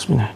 Bismillah.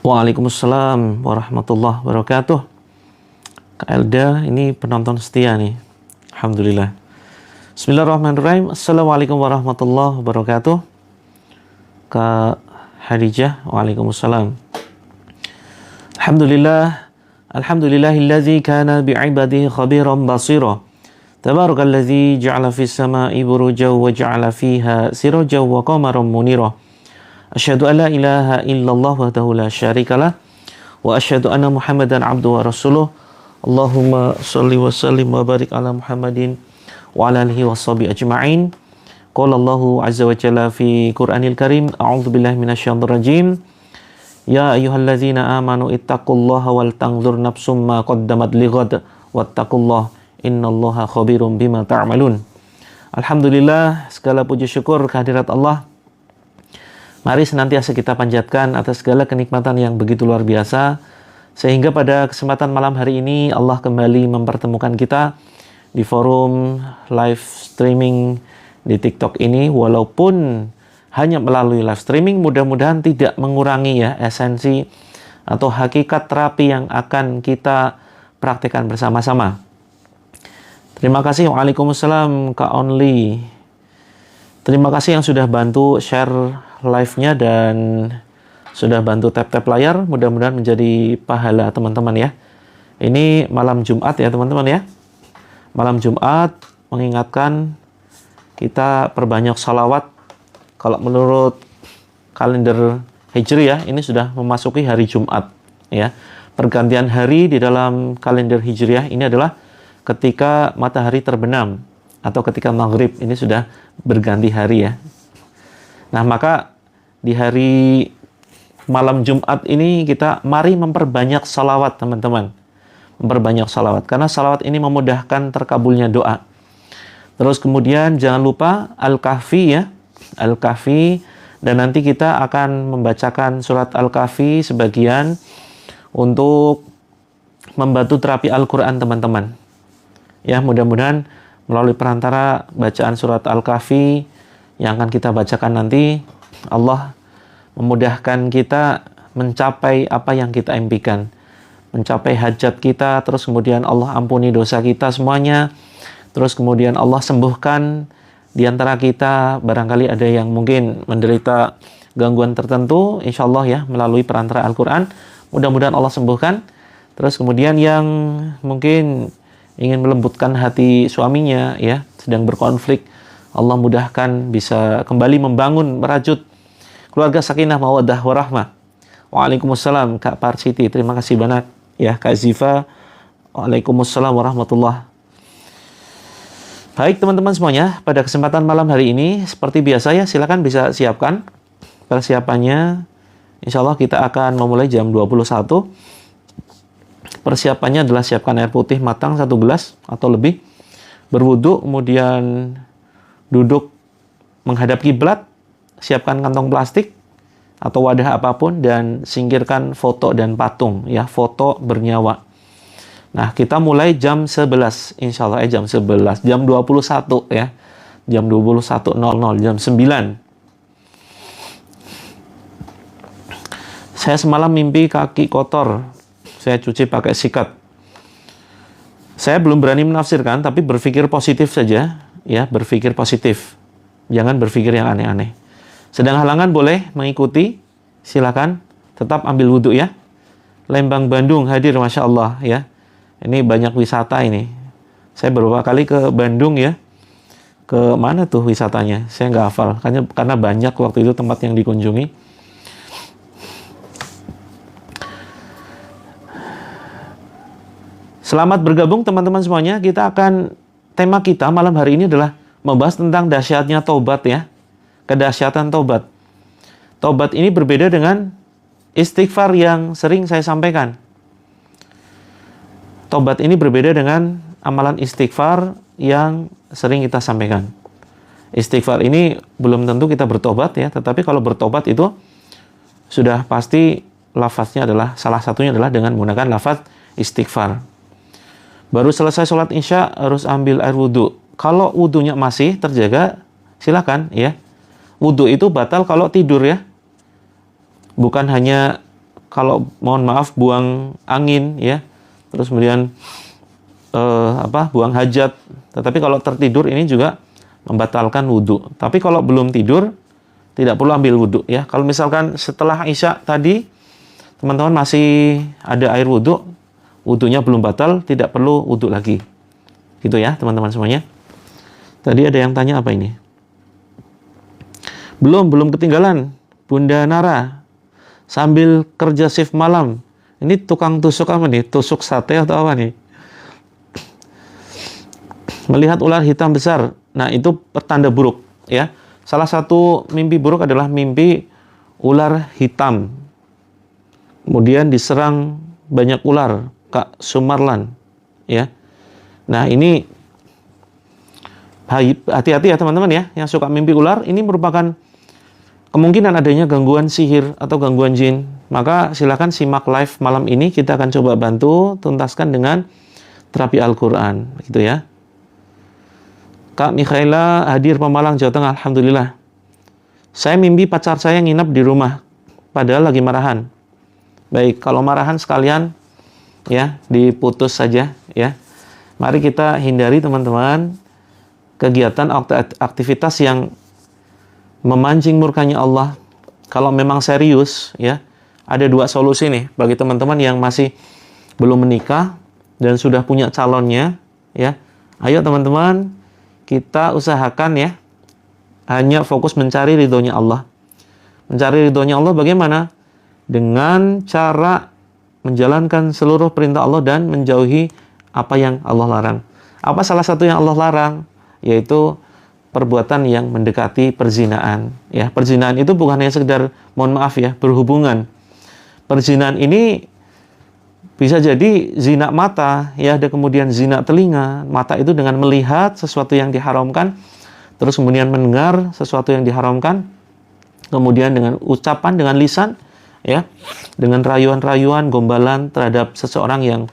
Waalaikumsalam warahmatullahi wabarakatuh. Kak Elda, ini penonton setia nih. Alhamdulillah. Bismillahirrahmanirrahim. Assalamualaikum warahmatullahi wabarakatuh. Kak Hadijah, waalaikumsalam. Alhamdulillah. Alhamdulillahilladzi kana bi'ibadihi khabiran basira. Tabarakalladzi ja'ala fis sama'i burujan wa ja'ala fiha sirajan wa qamaran munira. Asyhadu an la ilaha illallah wahdahu la syarikalah wa asyhadu anna Muhammadan abduhu wa rasuluh. Allahumma shalli wa sallim wa barik ala Muhammadin wa ala alihi washabihi ajma'in. Qala Allahu azza wa jalla fi Qur'anil Karim, a'udzu billahi minasyaitonir rajim. Ya ayyuhalladzina amanu ittaqullaha wal tanzur nafsum ma qaddamat lighad wattaqullaha innallaha khabirum bima ta'malun. Alhamdulillah, segala puji syukur kehadirat Allah. Mari senantiasa kita panjatkan atas segala kenikmatan yang begitu luar biasa, sehingga pada kesempatan malam hari ini Allah kembali mempertemukan kita di forum live streaming di TikTok ini. Walaupun hanya melalui live streaming, mudah-mudahan tidak mengurangi ya esensi atau hakikat terapi yang akan kita praktekkan bersama-sama. Terima kasih. Waalaikumsalam Kak Only. Terima kasih yang sudah bantu share live-nya dan sudah bantu tap-tap layar. Mudah-mudahan menjadi pahala teman-teman ya. Ini malam Jumat ya teman-teman ya. Malam Jumat mengingatkan kita perbanyak salawat. Kalau menurut kalender Hijriah ini sudah memasuki hari Jumat ya. Pergantian hari di dalam kalender Hijriah ini adalah ketika matahari terbenam atau ketika maghrib, ini sudah berganti hari ya. Nah, maka di hari malam Jumat ini kita mari memperbanyak salawat teman-teman. Memperbanyak salawat. Karena salawat ini memudahkan terkabulnya doa. Terus kemudian jangan lupa Al-Kahfi ya. Al-Kahfi. Dan nanti kita akan membacakan surat Al-Kahfi sebagian untuk membantu terapi Al-Quran teman-teman. Ya, mudah-mudahan melalui perantara bacaan surat Al-Kahfi yang akan kita bacakan nanti, Allah memudahkan kita mencapai apa yang kita impikan, mencapai hajat kita, terus kemudian Allah ampuni dosa kita semuanya, terus kemudian Allah sembuhkan di antara kita, barangkali ada yang mungkin menderita gangguan tertentu, insya Allah ya, melalui perantara Al-Quran, mudah-mudahan Allah sembuhkan. Terus kemudian yang mungkin ingin melembutkan hati suaminya ya, sedang berkonflik, Allah mudahkan bisa kembali membangun, merajut keluarga sakinah mawaddah warahmah. Waalaikumsalam Kak Parsiti, terima kasih banyak ya Kak Ziva. Waalaikumsalam warahmatullah. Baik teman-teman semuanya, pada kesempatan malam hari ini seperti biasa ya, silakan bisa siapkan persiapannya. Insya Allah kita akan memulai jam 21. Persiapannya adalah siapkan air putih matang 1 gelas atau lebih, berwudu, kemudian duduk menghadap kiblat, siapkan kantong plastik atau wadah apapun, dan singkirkan foto dan patung ya, foto bernyawa. Nah, kita mulai jam 11 insya Allah jam 11, jam 21 ya, jam 21.00, jam 9. Saya semalam mimpi kaki kotor, saya cuci pakai sikat. Saya belum berani menafsirkan, tapi berpikir positif saja ya, berpikir positif. Jangan berpikir yang aneh-aneh. Sedang halangan boleh mengikuti, silakan. Tetap ambil wudhu ya. Lembang Bandung hadir, Masya Allah ya. Ini banyak wisata ini. Saya beberapa kali ke Bandung ya. Ke mana tuh wisatanya? Saya nggak hafal. Karena banyak waktu itu tempat yang dikunjungi. Selamat bergabung teman-teman semuanya. Kita akan tema kita malam hari ini adalah membahas tentang dahsyatnya taubat ya. Kedahsyatan taubat. Taubat ini berbeda dengan istighfar yang sering saya sampaikan. Taubat ini berbeda dengan amalan istighfar yang sering kita sampaikan. Istighfar ini belum tentu kita bertobat ya, tetapi kalau bertobat itu sudah pasti lafaznya adalah, salah satunya adalah dengan menggunakan lafaz istighfar. Baru selesai sholat isya harus ambil air wudhu. Kalau wudhunya masih terjaga, silakan ya. Wudhu itu batal kalau tidur ya. Bukan hanya kalau mohon maaf buang angin ya, terus kemudian buang hajat. Tetapi kalau tertidur ini juga membatalkan wudhu. Tapi kalau belum tidur tidak perlu ambil wudhu ya. Kalau misalkan setelah isya tadi teman-teman masih ada air wudhu, wudhunya belum batal, tidak perlu wudhu lagi. Gitu ya teman-teman semuanya. Tadi ada yang tanya apa ini? Belum ketinggalan. Bunda Nara sambil kerja shift malam. Ini tukang tusuk apa nih? Tusuk sate atau apa nih? Melihat ular hitam besar. Nah, itu pertanda buruk ya. Salah satu mimpi buruk adalah mimpi ular hitam. Kemudian diserang banyak ular, Kak Sumarlan ya. Nah, ini hati-hati ya teman-teman ya, yang suka mimpi ular. Ini merupakan kemungkinan adanya gangguan sihir atau gangguan jin. Maka silakan simak live malam ini, kita akan coba bantu tuntaskan dengan terapi Al-Quran gitu ya. Kak Mikhaela hadir Pemalang, Jawa Tengah. Alhamdulillah. Saya mimpi pacar saya nginap di rumah padahal lagi marahan. Baik, kalau marahan sekalian ya diputus saja ya. Mari kita hindari teman-teman kegiatan aktivitas yang memancing murkanya Allah. Kalau memang serius ya, ada dua solusi nih bagi teman-teman yang masih belum menikah dan sudah punya calonnya ya. Ayo teman-teman, kita usahakan ya hanya fokus mencari ridhonya Allah. Mencari ridhonya Allah bagaimana? Dengan cara menjalankan seluruh perintah Allah dan menjauhi apa yang Allah larang. Apa salah satu yang Allah larang? Yaitu perbuatan yang mendekati perzinaan. Ya, perzinaan itu bukan hanya sekedar, mohon maaf ya, berhubungan. Perzinaan ini bisa jadi zina mata, ya, ada kemudian zina telinga. Mata itu dengan melihat sesuatu yang diharamkan, terus kemudian mendengar sesuatu yang diharamkan, kemudian dengan ucapan, dengan lisan, ya, dengan rayuan-rayuan, gombalan terhadap seseorang yang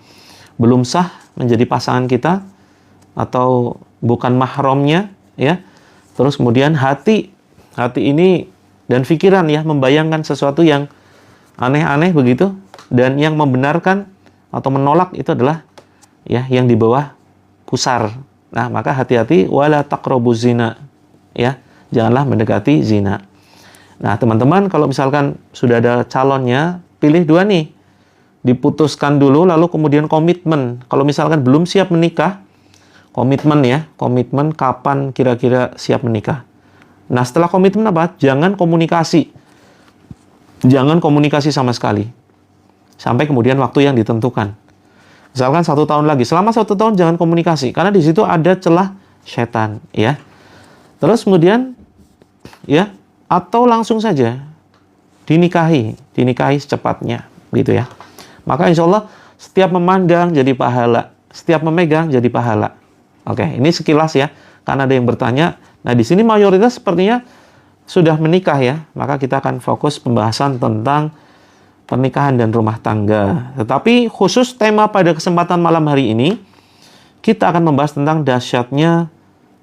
belum sah menjadi pasangan kita atau bukan mahramnya, ya. Terus kemudian hati ini dan pikiran ya membayangkan sesuatu yang aneh-aneh begitu, dan yang membenarkan atau menolak itu adalah ya yang di bawah pusar. Nah, maka hati-hati, wala taqrabuz zina, ya, janganlah mendekati zina. Nah, teman-teman, kalau misalkan sudah ada calonnya, pilih dua nih. Diputuskan dulu, lalu kemudian komitmen. Kalau misalkan belum siap menikah, komitmen ya, komitmen kapan kira-kira siap menikah. Nah, setelah komitmen apa? Jangan komunikasi. Jangan komunikasi sama sekali. Sampai kemudian waktu yang ditentukan. Misalkan 1 tahun lagi, selama 1 tahun jangan komunikasi, karena di situ ada celah setan, ya. Terus kemudian, ya, atau langsung saja dinikahi secepatnya, gitu ya. Maka insya Allah setiap memandang jadi pahala, setiap memegang jadi pahala. Oke, ini sekilas ya, karena ada yang bertanya. Nah, di sini mayoritas sepertinya sudah menikah ya, maka kita akan fokus pembahasan tentang pernikahan dan rumah tangga. Tetapi khusus tema pada kesempatan malam hari ini, kita akan membahas tentang dahsyatnya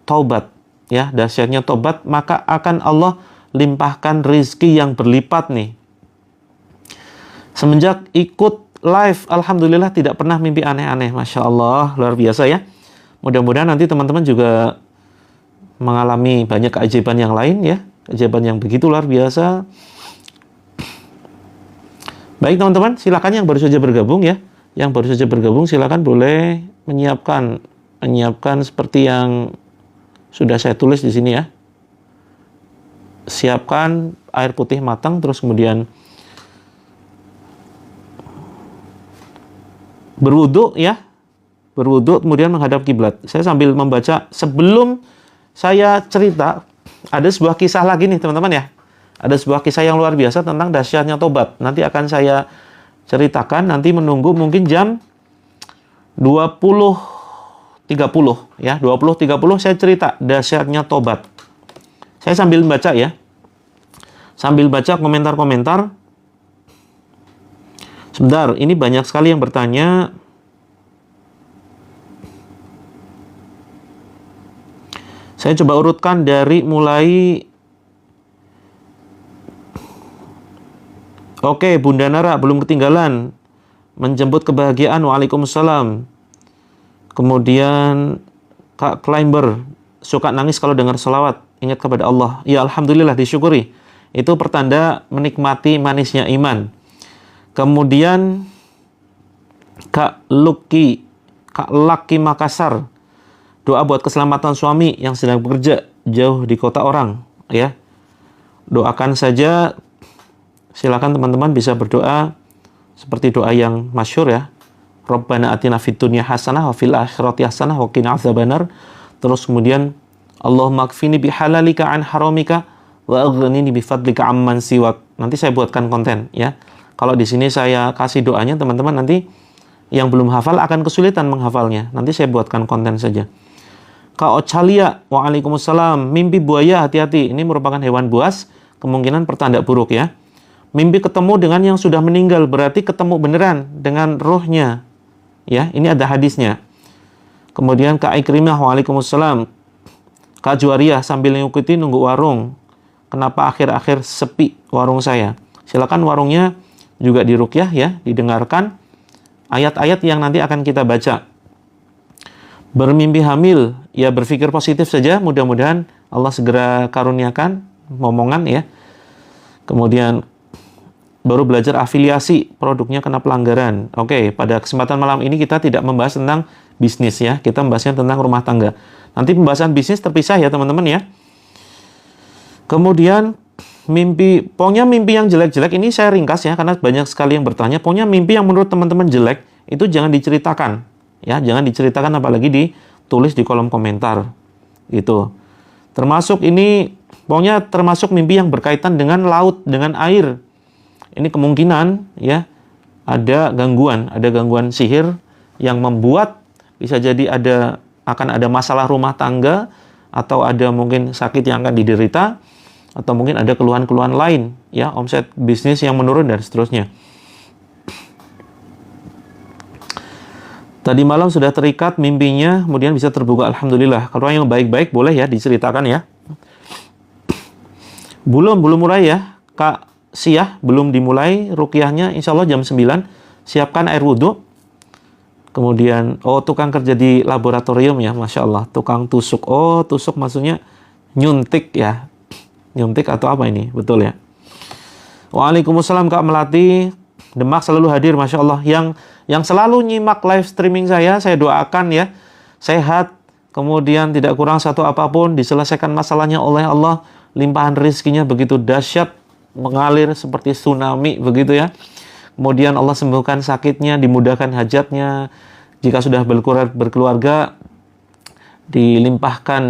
taubat. Ya, dahsyatnya taubat, maka akan Allah limpahkan rizki yang berlipat nih. Semenjak ikut live, alhamdulillah tidak pernah mimpi aneh-aneh. Masya Allah, luar biasa ya. Mudah-mudahan nanti teman-teman juga mengalami banyak keajaiban yang lain ya. Keajaiban yang begitu luar biasa. Baik teman-teman, silakan yang baru saja bergabung ya. Yang baru saja bergabung silakan boleh menyiapkan seperti yang sudah saya tulis di sini ya. Siapkan air putih matang, terus kemudian berwudu ya. berwudu, kemudian menghadap kiblat. Saya sambil membaca, sebelum saya cerita, ada sebuah kisah lagi nih teman-teman ya. Ada sebuah kisah yang luar biasa tentang dahsyatnya tobat. Nanti akan saya ceritakan, nanti menunggu mungkin jam 20.30 ya. 20.30 saya cerita dahsyatnya tobat. Saya sambil baca ya. Sambil baca komentar-komentar. Sebentar, ini banyak sekali yang bertanya. Saya coba urutkan dari mulai. Oke, Bunda Nara belum ketinggalan. Menjemput kebahagiaan, waalaikumsalam. Kemudian Kak Climber, suka nangis kalau dengar selawat. Ingat kepada Allah. Ya alhamdulillah, disyukuri. Itu pertanda menikmati manisnya iman. Kemudian Kak Laki Makassar, doa buat keselamatan suami yang sedang bekerja jauh di kota orang, ya. Doakan saja. Silakan teman-teman bisa berdoa seperti doa yang masyhur ya. Rabbana atina fid dunya hasanah wa fil akhirati hasanah wa qina adzabannar. Terus kemudian Allahumma kfini bihalalika an haramika wa aghnini bifadlika amman siwak. Nanti saya buatkan konten ya. Kalau di sini saya kasih doanya, teman-teman nanti yang belum hafal akan kesulitan menghafalnya. Nanti saya buatkan konten saja. Kak Ocalia, waalaikumsalam. Mimpi buaya, hati-hati. Ini merupakan hewan buas, kemungkinan pertanda buruk ya. Mimpi ketemu dengan yang sudah meninggal, berarti ketemu beneran dengan rohnya. Ya, ini ada hadisnya. Kemudian Kak Ikrimah, waalaikumsalam. Kak Juwariah, sambil ngikuti nunggu warung. Kenapa akhir-akhir sepi warung saya? Silakan warungnya juga diruqyah ya, didengarkan ayat-ayat yang nanti akan kita baca. Bermimpi hamil, ya berpikir positif saja, mudah-mudahan Allah segera karuniakan momongan ya. Kemudian baru belajar afiliasi, produknya kena pelanggaran. Oke, pada kesempatan malam ini kita tidak membahas tentang bisnis ya, kita membahasnya tentang rumah tangga. Nanti pembahasan bisnis terpisah ya teman-teman ya. Kemudian pokoknya mimpi yang jelek-jelek ini saya ringkas ya, karena banyak sekali yang bertanya. Pokoknya mimpi yang menurut teman-teman jelek itu jangan diceritakan ya, jangan diceritakan, apalagi ditulis di kolom komentar gitu. Termasuk ini, pokoknya termasuk mimpi yang berkaitan dengan laut, dengan air. Ini kemungkinan ya ada gangguan sihir yang membuat bisa jadi akan ada masalah rumah tangga, atau ada mungkin sakit yang akan diderita, atau mungkin ada keluhan-keluhan lain ya, omset bisnis yang menurun dan seterusnya. Tadi malam sudah terikat mimpinya, kemudian bisa terbuka, alhamdulillah. Kalau yang baik-baik boleh ya diceritakan ya. Belum mulai ya Kak Siah, belum dimulai ruqyahnya, insya Allah jam 9. Siapkan air wudhu. Kemudian, tukang kerja di laboratorium ya, Masya Allah. Tukang tusuk, tusuk maksudnya nyuntik ya. Nyuntik atau apa ini, betul ya. Waalaikumsalam Kak Melati. Demak selalu hadir, Masya Allah. Yang selalu nyimak live streaming saya doakan ya, sehat, kemudian tidak kurang satu apapun, diselesaikan masalahnya oleh Allah, limpahan rezekinya begitu dahsyat, mengalir seperti tsunami begitu ya. Kemudian Allah sembuhkan sakitnya, dimudahkan hajatnya. Jika sudah berkeluarga, dilimpahkan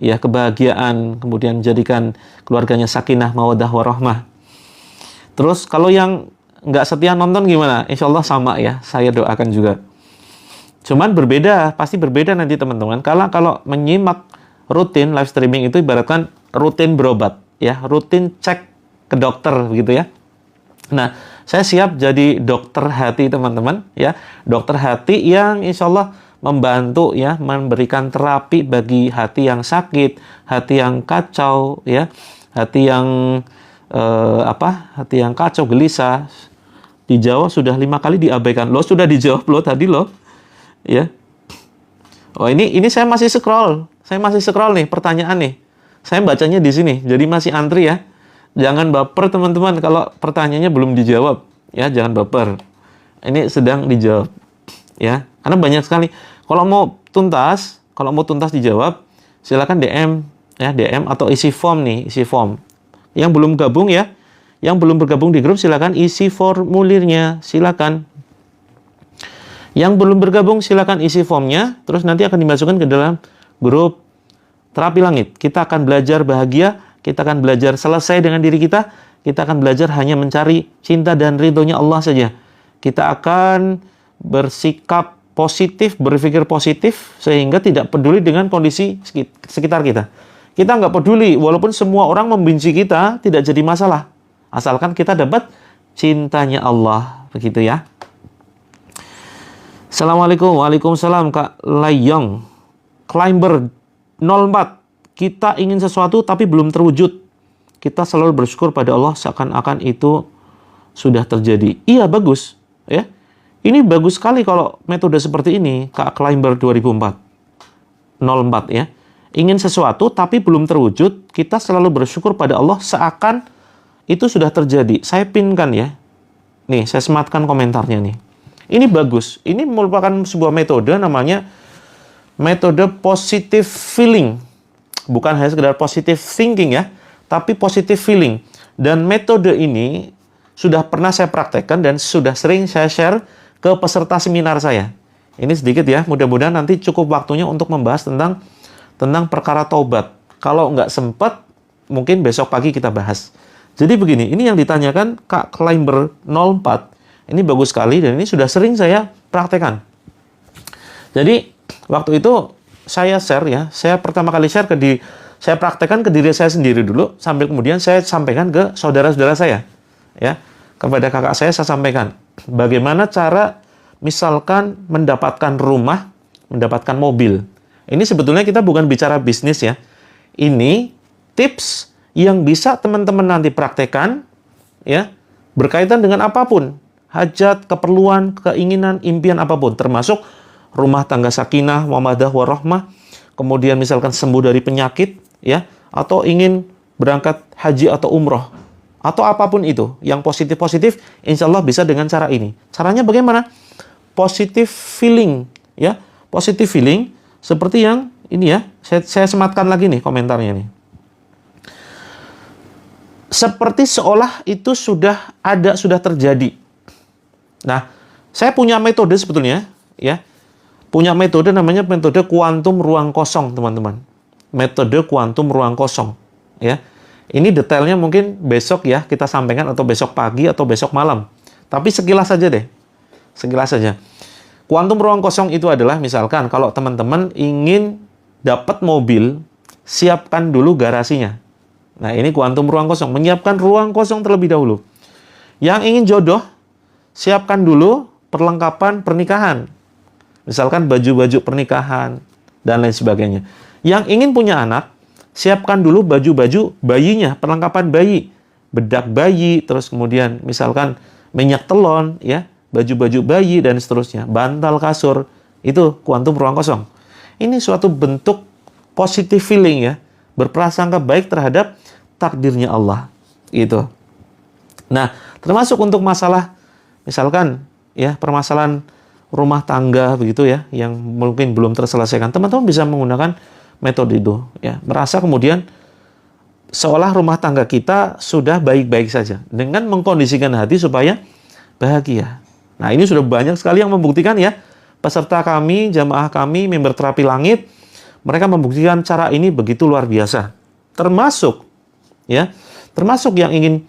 ya kebahagiaan, kemudian jadikan keluarganya sakinah, mawaddah, warahmah. Terus kalau yang nggak setia nonton gimana? Insya Allah sama ya, saya doakan juga. Cuman berbeda, pasti berbeda nanti teman-teman. Kalau menyimak rutin live streaming itu ibaratkan rutin berobat ya, rutin cek ke dokter begitu ya. Nah, saya siap jadi dokter hati teman-teman ya, dokter hati yang insya Allah membantu ya, memberikan terapi bagi hati yang sakit, hati yang kacau ya, hati yang hati yang kacau, gelisah. Dijawab sudah 5 kali diabaikan. Lo sudah dijawab lo tadi lo ya. Ini saya masih scroll nih pertanyaan nih. Saya bacanya di sini, jadi masih antri ya. Jangan baper teman-teman kalau pertanyaannya belum dijawab ya, jangan baper. Ini sedang dijawab ya, karena banyak sekali. Kalau mau tuntas dijawab, silakan DM ya, DM atau isi form nih, isi form. Yang belum gabung ya, yang belum bergabung di grup silakan isi formulirnya, silakan. Yang belum bergabung silakan isi formnya, terus nanti akan dimasukkan ke dalam grup Terapi Langit. Kita akan belajar bahagia, kita akan belajar selesai dengan diri kita akan belajar hanya mencari cinta dan ridhonya Allah saja. Kita akan bersikap positif, berpikir positif, sehingga tidak peduli dengan kondisi sekitar kita. Kita nggak peduli, walaupun semua orang membenci kita, tidak jadi masalah. Asalkan kita dapat cintanya Allah. Begitu ya. Assalamualaikum. Waalaikumsalam Kak Layong. Climber 04. Kita ingin sesuatu tapi belum terwujud. Kita selalu bersyukur pada Allah seakan-akan itu sudah terjadi. Iya, bagus. Ya. Ini bagus sekali kalau metode seperti ini, Kak Climber 2004. 04 ya. Ingin sesuatu tapi belum terwujud, kita selalu bersyukur pada Allah seakan itu sudah terjadi. Saya pinkan ya. Nih, saya sematkan komentarnya nih. Ini bagus. Ini merupakan sebuah metode namanya metode positive feeling. Bukan hanya sekedar positive thinking ya, tapi positive feeling. Dan metode ini sudah pernah saya praktekkan dan sudah sering saya share ke peserta seminar saya. Ini sedikit ya, mudah-mudahan nanti cukup waktunya untuk membahas tentang perkara taubat. Kalau nggak sempat, mungkin besok pagi kita bahas. Jadi begini, ini yang ditanyakan Kak Climber 04. Ini bagus sekali dan ini sudah sering saya praktekkan. Jadi, waktu itu saya share ya, saya pertama kali share saya praktekkan ke diri saya sendiri dulu, sambil kemudian saya sampaikan ke saudara-saudara saya. Ya, kepada kakak saya sampaikan bagaimana cara misalkan mendapatkan rumah, mendapatkan mobil. Ini sebetulnya kita bukan bicara bisnis ya. Ini tips yang bisa teman-teman nanti praktekkan ya, berkaitan dengan apapun, hajat, keperluan, keinginan, impian apapun, termasuk rumah tangga sakinah, mawaddah warahmah, kemudian misalkan sembuh dari penyakit ya, atau ingin berangkat haji atau umroh, atau apapun itu yang positif-positif, insya Allah bisa dengan cara ini. Caranya bagaimana? Positive feeling ya, positive feeling seperti yang ini ya, saya sematkan lagi nih komentarnya nih. Seperti seolah itu sudah ada, sudah terjadi. Nah, saya punya metode sebetulnya ya, punya metode namanya metode kuantum ruang kosong, teman-teman. Metode kuantum ruang kosong ya. Ini detailnya mungkin besok ya kita sampaikan, atau besok pagi atau besok malam. Tapi sekilas saja deh. Sekilas saja. Kuantum ruang kosong itu adalah misalkan kalau teman-teman ingin dapat mobil, siapkan dulu garasinya. Nah, ini kuantum ruang kosong, menyiapkan ruang kosong terlebih dahulu. Yang ingin jodoh, siapkan dulu perlengkapan pernikahan. Misalkan baju-baju pernikahan dan lain sebagainya. Yang ingin punya anak, siapkan dulu baju-baju bayinya, perlengkapan bayi, bedak bayi, terus kemudian misalkan minyak telon, ya, baju-baju bayi dan seterusnya, bantal kasur, itu kuantum ruang kosong. Ini suatu bentuk positive feeling ya, berprasangka baik terhadap takdirnya Allah, gitu. Nah, termasuk untuk masalah, misalkan ya permasalahan rumah tangga begitu ya, yang mungkin belum terselesaikan, teman-teman bisa menggunakan metode itu ya, merasa kemudian seolah rumah tangga kita sudah baik-baik saja dengan mengkondisikan hati supaya bahagia. Nah, ini sudah banyak sekali yang membuktikan ya, peserta kami, jamaah kami, member Terapi Langit, mereka membuktikan cara ini begitu luar biasa. Termasuk ya, termasuk yang ingin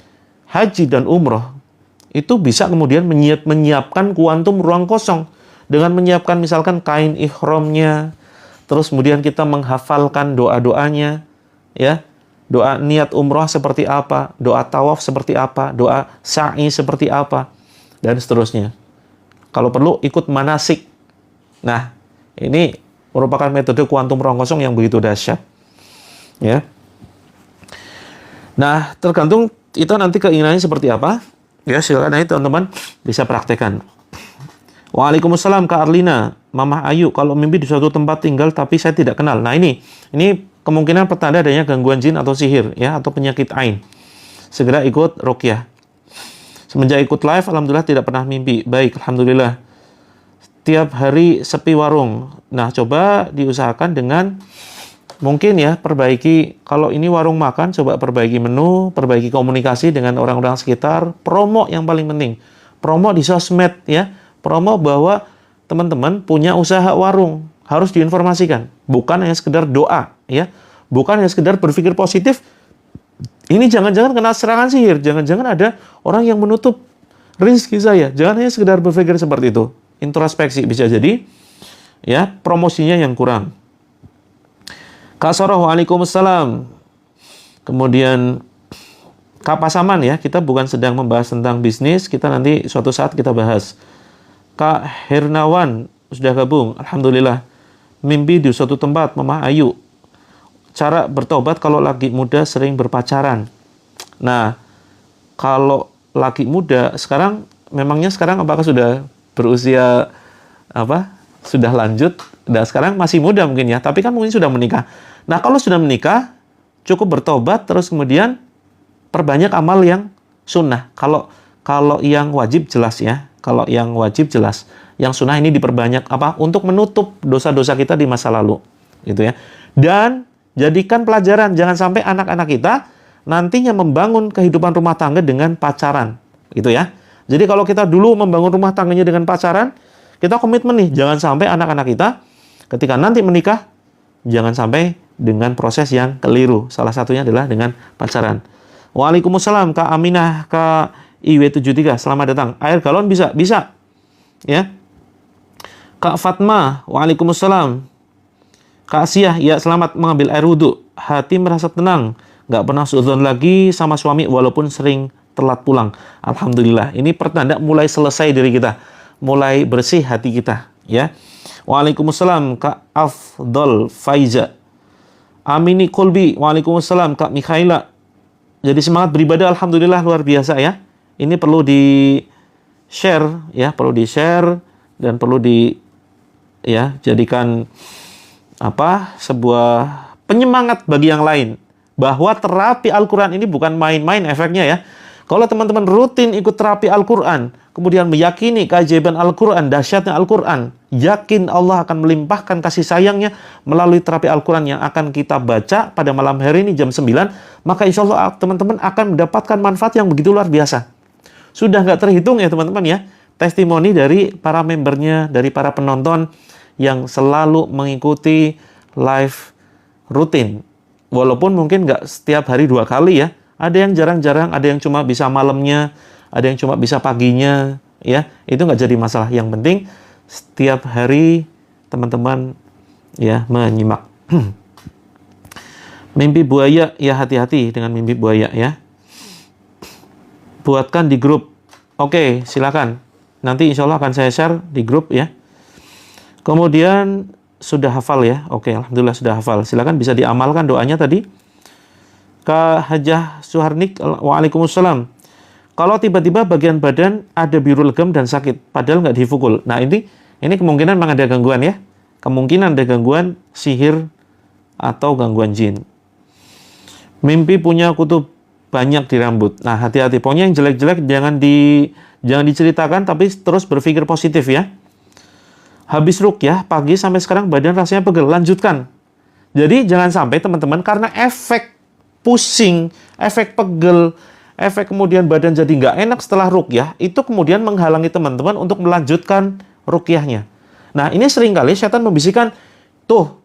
haji dan umroh, itu bisa kemudian menyiapkan kuantum ruang kosong dengan menyiapkan misalkan kain ihramnya, terus kemudian kita menghafalkan doa-doanya, ya, doa niat umroh seperti apa, doa tawaf seperti apa, doa sa'i seperti apa, dan seterusnya. Kalau perlu ikut manasik. Nah, ini merupakan metode kuantum ruang kosong yang begitu dahsyat, ya. Nah, tergantung itu nanti keinginannya seperti apa. Ya, silakan aja teman-teman bisa praktekkan. Waalaikumsalam Kak Arlina, Mama Ayu, kalau mimpi di suatu tempat tinggal tapi saya tidak kenal. Nah, ini kemungkinan pertanda adanya gangguan jin atau sihir ya, atau penyakit ain. Segera ikut ruqyah. Semenjak ikut live, alhamdulillah tidak pernah mimpi. Baik, alhamdulillah. Tiap hari sepi warung. Nah, coba diusahakan dengan mungkin ya, perbaiki, kalau ini warung makan, coba perbaiki menu, perbaiki komunikasi dengan orang-orang sekitar, promo yang paling penting. Promo di sosmed ya, promo bahwa teman-teman punya usaha warung, harus diinformasikan. Bukan hanya sekedar doa, ya. Bukan hanya sekedar berpikir positif. Ini jangan-jangan kena serangan sihir, jangan-jangan ada orang yang menutup rezeki saya. Jangan hanya sekedar berpikir seperti itu. Introspeksi bisa jadi, ya, promosinya yang kurang. Kak Soroh, waalaikumsalam. Kemudian Kak Pasaman, ya, kita bukan sedang membahas tentang bisnis, kita nanti suatu saat kita bahas. Kak Hernawan sudah gabung, alhamdulillah. Mimpi di suatu tempat, Mama Ayu. Cara bertobat kalau lagi muda sering berpacaran. Nah, kalau lagi muda sekarang, memangnya sekarang apakah sudah berusia apa? Sudah lanjut? Dan sekarang masih muda mungkin, ya, tapi kan mungkin sudah menikah. Nah, kalau sudah menikah, cukup bertobat terus kemudian perbanyak amal yang sunnah. Kalau yang wajib jelas, ya. Kalau yang wajib jelas. Yang sunnah ini diperbanyak apa? Untuk menutup dosa-dosa kita di masa lalu, gitu ya. Dan jadikan pelajaran, jangan sampai anak-anak kita nantinya membangun kehidupan rumah tangga dengan pacaran, gitu ya. Jadi kalau kita dulu membangun rumah tangganya dengan pacaran, kita komitmen nih, jangan sampai anak-anak kita ketika nanti menikah, jangan sampai dengan proses yang keliru. Salah satunya adalah dengan pacaran. Waalaikumsalam, Kak Aminah, Kak IW73, selamat datang. Air galon bisa? Bisa. Ya. Kak Fatma, waalaikumsalam. Kak Asia, ya, selamat mengambil air wudhu. Hati merasa tenang, nggak pernah suudzon lagi sama suami walaupun sering telat pulang. Alhamdulillah, ini pertanda mulai selesai dari kita, mulai bersih hati kita, ya. Waalaikumsalam, Kak Afdol Faiza. Amini Kolbi, waalaikumsalam, Kak Mikhaila. Jadi semangat beribadah, alhamdulillah, luar biasa, ya. Ini perlu di-share, ya, perlu di-share dan perlu jadikan sebuah penyemangat bagi yang lain, bahwa terapi Al-Quran ini bukan main-main efeknya, ya. Kalau teman-teman rutin ikut terapi Al-Quran, kemudian meyakini keajaiban Al-Quran, dahsyatnya Al-Quran, yakin Allah akan melimpahkan kasih sayangnya melalui terapi Al-Quran yang akan kita baca pada malam hari ini jam 9, maka insya Allah teman-teman akan mendapatkan manfaat yang begitu luar biasa. Sudah nggak terhitung, ya teman-teman, ya, testimoni dari para membernya, dari para penonton yang selalu mengikuti live rutin. Walaupun mungkin nggak setiap hari 2 kali, ya. Ada yang jarang-jarang, ada yang cuma bisa malamnya, ada yang cuma bisa paginya, ya. Itu nggak jadi masalah. Yang penting setiap hari teman-teman, ya, menyimak. Mimpi buaya, ya, hati-hati dengan mimpi buaya, ya. Buatkan di grup. Oke, silakan. Nanti insya Allah akan saya share di grup, ya. Kemudian sudah hafal, ya. Oke, alhamdulillah sudah hafal. Silakan bisa diamalkan doanya tadi. Kak Hajah Suharnik, waalaikumsalam. Kalau tiba-tiba bagian badan ada biru legam dan sakit, padahal nggak dipukul. Nah, ini kemungkinan memang ada gangguan, ya. Kemungkinan ada gangguan sihir atau gangguan jin. Mimpi punya kutub banyak di rambut. Nah, hati-hati. Pokoknya yang jelek-jelek jangan diceritakan, tapi terus berpikir positif, ya. Habis ruqyah pagi sampai sekarang badan rasanya pegel. Lanjutkan. Jadi jangan sampai teman-teman karena efek pusing, efek pegel, efek kemudian badan jadi nggak enak setelah ruqyah, itu kemudian menghalangi teman-teman untuk melanjutkan ruqyahnya. Nah, ini seringkali setan membisikkan, tuh,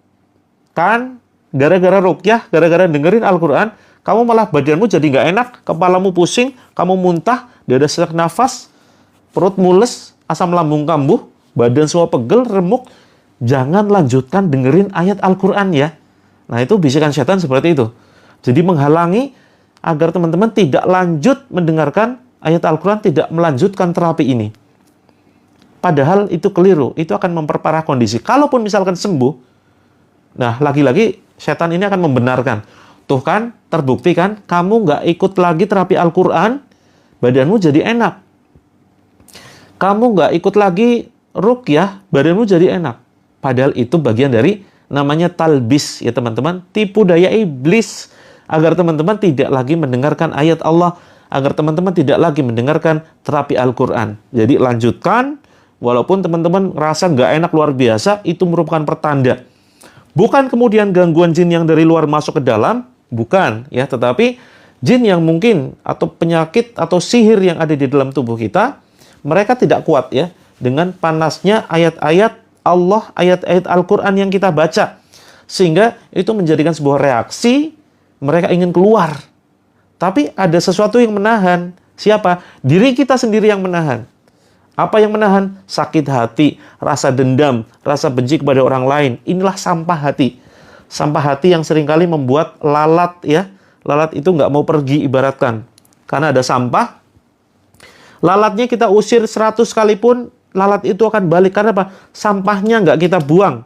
kan, gara-gara ruqyah, gara-gara dengerin Al-Quran, kamu malah badanmu jadi nggak enak, kepalamu pusing, kamu muntah, dada sesak nafas, perut mules, asam lambung kambuh, badan semua pegel, remuk. Jangan lanjutkan dengerin ayat Al-Quran, ya. Nah, itu bisikan setan seperti itu. Jadi menghalangi agar teman-teman tidak lanjut mendengarkan ayat Al-Quran, tidak melanjutkan terapi ini. Padahal itu keliru, itu akan memperparah kondisi. Kalaupun misalkan sembuh, nah lagi-lagi setan ini akan membenarkan. Tuh kan, terbukti kan, kamu nggak ikut lagi terapi Al-Quran, badanmu jadi enak. Kamu nggak ikut lagi ruqyah, badanmu jadi enak. Padahal itu bagian dari namanya talbis, ya teman-teman, tipu daya iblis. Agar teman-teman tidak lagi mendengarkan ayat Allah, agar teman-teman tidak lagi mendengarkan terapi Al-Quran. Jadi lanjutkan, walaupun teman-teman rasa nggak enak luar biasa, itu merupakan pertanda. Bukan kemudian gangguan jin yang dari luar masuk ke dalam, bukan, ya, tetapi jin yang mungkin, atau penyakit, atau sihir yang ada di dalam tubuh kita, mereka tidak kuat, ya. dengan panasnya ayat-ayat Allah, ayat-ayat Al-Quran yang kita baca. Sehingga itu menjadikan sebuah reaksi, mereka ingin keluar. Tapi ada sesuatu yang menahan. Siapa? Diri kita sendiri yang menahan. Apa yang menahan? Sakit hati, rasa dendam, rasa benci kepada orang lain. Inilah sampah hati. Sampah hati yang seringkali membuat lalat, ya. Lalat itu nggak mau pergi, ibaratkan. Karena ada sampah, lalatnya kita usir 100 kali pun, lalat itu akan balik. Karena apa? Sampahnya nggak kita buang.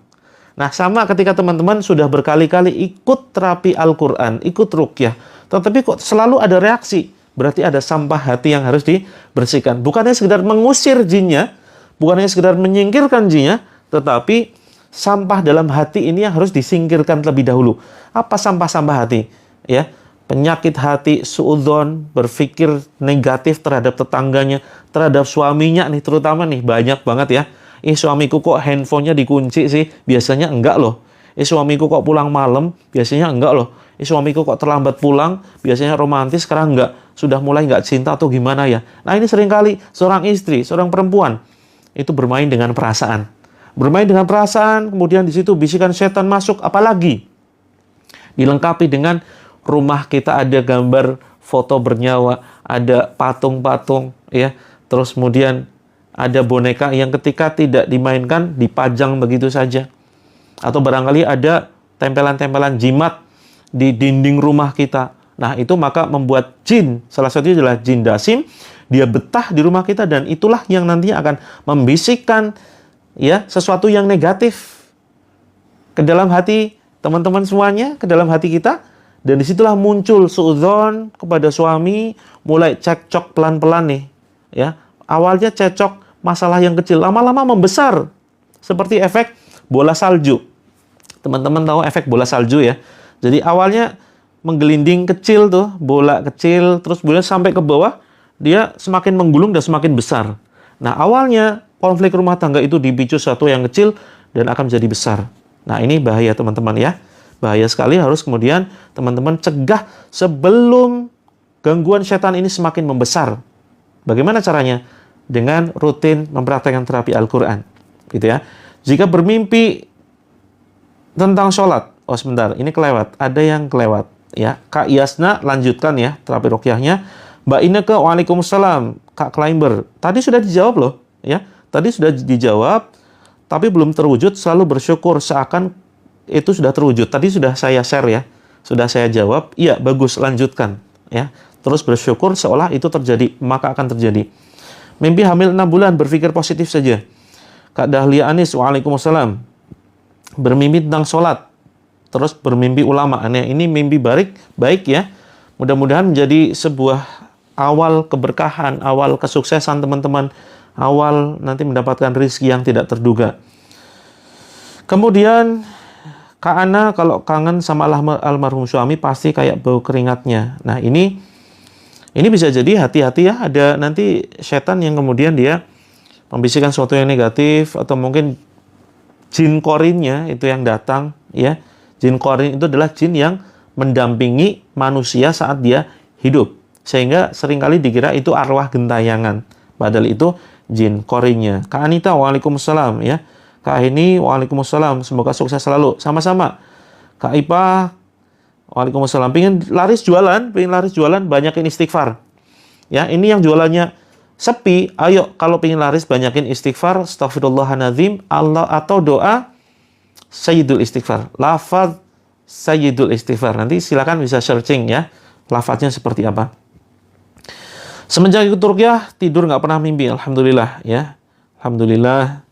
Nah, sama ketika teman-teman sudah berkali-kali ikut terapi Al-Quran, ikut ruqyah, tetapi kok selalu ada reaksi. Berarti ada sampah hati yang harus dibersihkan. Bukannya sekedar mengusir jinnya, bukannya sekedar menyingkirkan jinnya, tetapi sampah dalam hati ini yang harus disingkirkan terlebih dahulu. Apa sampah-sampah hati? Ya, penyakit hati, suudzon, berpikir negatif terhadap tetangganya, terhadap suaminya nih, terutama nih, banyak banget ya. Suamiku kok handphonenya dikunci sih? Biasanya enggak loh. Suamiku kok pulang malam? Biasanya enggak loh. Suamiku kok terlambat pulang? Biasanya romantis, sekarang enggak. Sudah mulai enggak cinta atau gimana ya? Nah, ini seringkali seorang istri, seorang perempuan itu bermain dengan perasaan. Bermain dengan perasaan, kemudian di situ bisikan setan masuk, apalagi dilengkapi dengan rumah kita ada gambar foto bernyawa, ada patung-patung, ya. Terus kemudian ada boneka yang ketika tidak dimainkan dipajang begitu saja. Atau barangkali ada tempelan-tempelan jimat di dinding rumah kita. Nah, itu maka membuat jin, salah satunya adalah jin dasim, dia betah di rumah kita dan itulah yang nantinya akan membisikkan ya sesuatu yang negatif ke dalam hati teman-teman semuanya, ke dalam hati kita. Dan disitulah muncul suudzon kepada suami, mulai cekcok pelan-pelan nih. Ya, awalnya cekcok masalah yang kecil, lama-lama membesar. Seperti efek bola salju. Teman-teman tahu efek bola salju ya. Jadi awalnya menggelinding kecil tuh, bola kecil, terus kemudian sampai ke bawah, dia semakin menggulung dan semakin besar. Nah, awalnya konflik rumah tangga itu dipicu sesuatu yang kecil dan akan menjadi besar. Nah, ini bahaya teman-teman ya. Bahaya sekali, harus kemudian teman-teman cegah sebelum gangguan setan ini semakin membesar. Bagaimana caranya? Dengan rutin mempraktekkan terapi Al-Quran. Gitu ya. Jika bermimpi tentang sholat, oh sebentar, ini kelewat. Ada yang kelewat. Ya, Kak Yasna lanjutkan ya terapi ruqyahnya. Mbak Ineke, waalaikumsalam. Kak Climber, tadi sudah dijawab loh. Ya, tadi sudah dijawab, tapi belum terwujud. Selalu bersyukur seakan itu sudah terwujud. Tadi sudah saya share ya, sudah saya jawab. Iya, bagus, lanjutkan. Ya, terus bersyukur seolah itu terjadi, maka akan terjadi. Mimpi hamil 6 bulan, berpikir positif saja. Kak Dahlia Anis, waalaikumsalam. Bermimpi tentang sholat, terus bermimpi ulama. Ini mimpi baik ya. Mudah-mudahan menjadi sebuah awal keberkahan, awal kesuksesan teman-teman, awal nanti mendapatkan rezeki yang tidak terduga. Kemudian Kak Ana, kalau kangen sama almarhum suami pasti kayak bau keringatnya. Nah, ini bisa jadi, hati-hati ya, ada nanti setan yang kemudian dia membisikkan sesuatu yang negatif, atau mungkin jin korinnya itu yang datang ya. Jin korin itu adalah jin yang mendampingi manusia saat dia hidup, sehingga seringkali dikira itu arwah gentayangan, padahal itu jin korinnya. Kak Anita, waalaikumsalam ya. Kak Heni, waalaikumsalam, semoga sukses selalu. Sama-sama. Kak Ipa, waalaikumsalam. Pengen laris jualan, banyakin istighfar. Ya, ini yang jualannya sepi, ayo kalau pengen laris banyakin istighfar, astaghfirullahaladzim, Allah, atau doa Sayyidul Istighfar, lafaz Sayyidul Istighfar. Nanti silakan bisa searching ya, lafaznya seperti apa. Semenjak ikut ruqyah, tidur nggak pernah mimpi, alhamdulillah ya. Alhamdulillah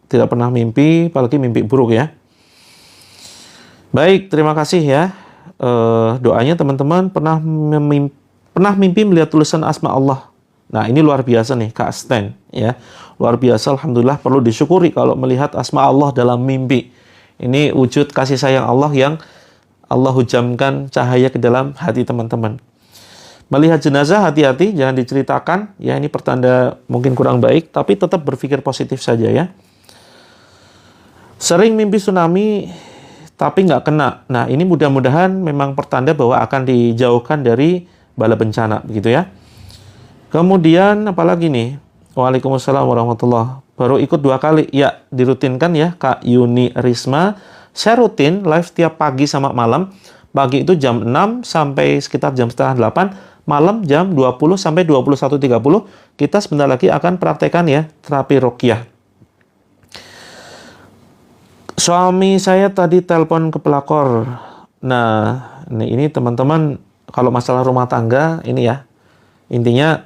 tidak pernah mimpi, apalagi mimpi buruk ya. Baik, terima kasih ya. Doanya teman-teman pernah mimpi melihat tulisan asma Allah. Nah, ini luar biasa nih Kak Sten ya. Luar biasa, alhamdulillah, perlu disyukuri kalau melihat asma Allah dalam mimpi. Ini wujud kasih sayang Allah yang Allah hujamkan cahaya ke dalam hati teman-teman. Melihat jenazah, hati-hati, jangan diceritakan ya, ini pertanda mungkin kurang baik, tapi tetap berpikir positif saja ya. Sering mimpi tsunami tapi nggak kena. Nah, ini mudah-mudahan memang pertanda bahwa akan dijauhkan dari bala bencana begitu ya. Kemudian apalagi nih? Waalaikumsalam warahmatullah. Baru ikut 2 kali. Ya, dirutinkan ya, Kak Yuni Risma. Saya rutin live tiap pagi sama malam. Pagi itu jam 6 sampai sekitar jam setengah 8. Malam jam 20 sampai 21.30. Kita sebentar lagi akan praktekkan ya, terapi ruqyah. Suami saya tadi telepon ke pelakor. Nah, ini teman-teman, kalau masalah rumah tangga, ini ya, Intinya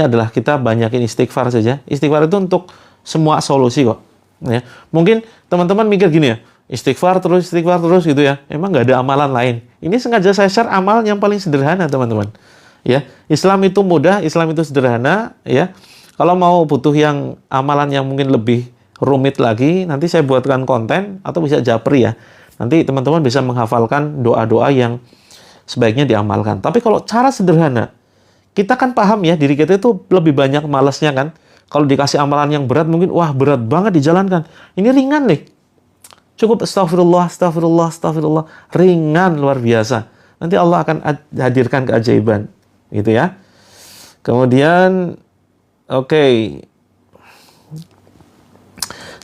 adalah kita banyakin istighfar saja. Istighfar itu untuk semua solusi kok. Ya. Mungkin teman-teman mikir gini ya, istighfar terus gitu ya. Emang nggak ada amalan lain. Ini sengaja saya share amal yang paling sederhana, teman-teman. Ya, Islam itu mudah, Islam itu sederhana. Ya, kalau mau butuh yang amalan yang mungkin lebih rumit lagi, nanti saya buatkan konten atau bisa japri ya. Nanti teman-teman bisa menghafalkan doa-doa yang sebaiknya diamalkan. Tapi kalau cara sederhana, kita kan paham ya, diri kita itu lebih banyak malasnya kan. Kalau dikasih amalan yang berat, mungkin wah berat banget dijalankan. Ini ringan nih. Cukup astagfirullah, astagfirullah, astagfirullah. Ringan luar biasa. Nanti Allah akan hadirkan keajaiban. Gitu ya. Kemudian, oke.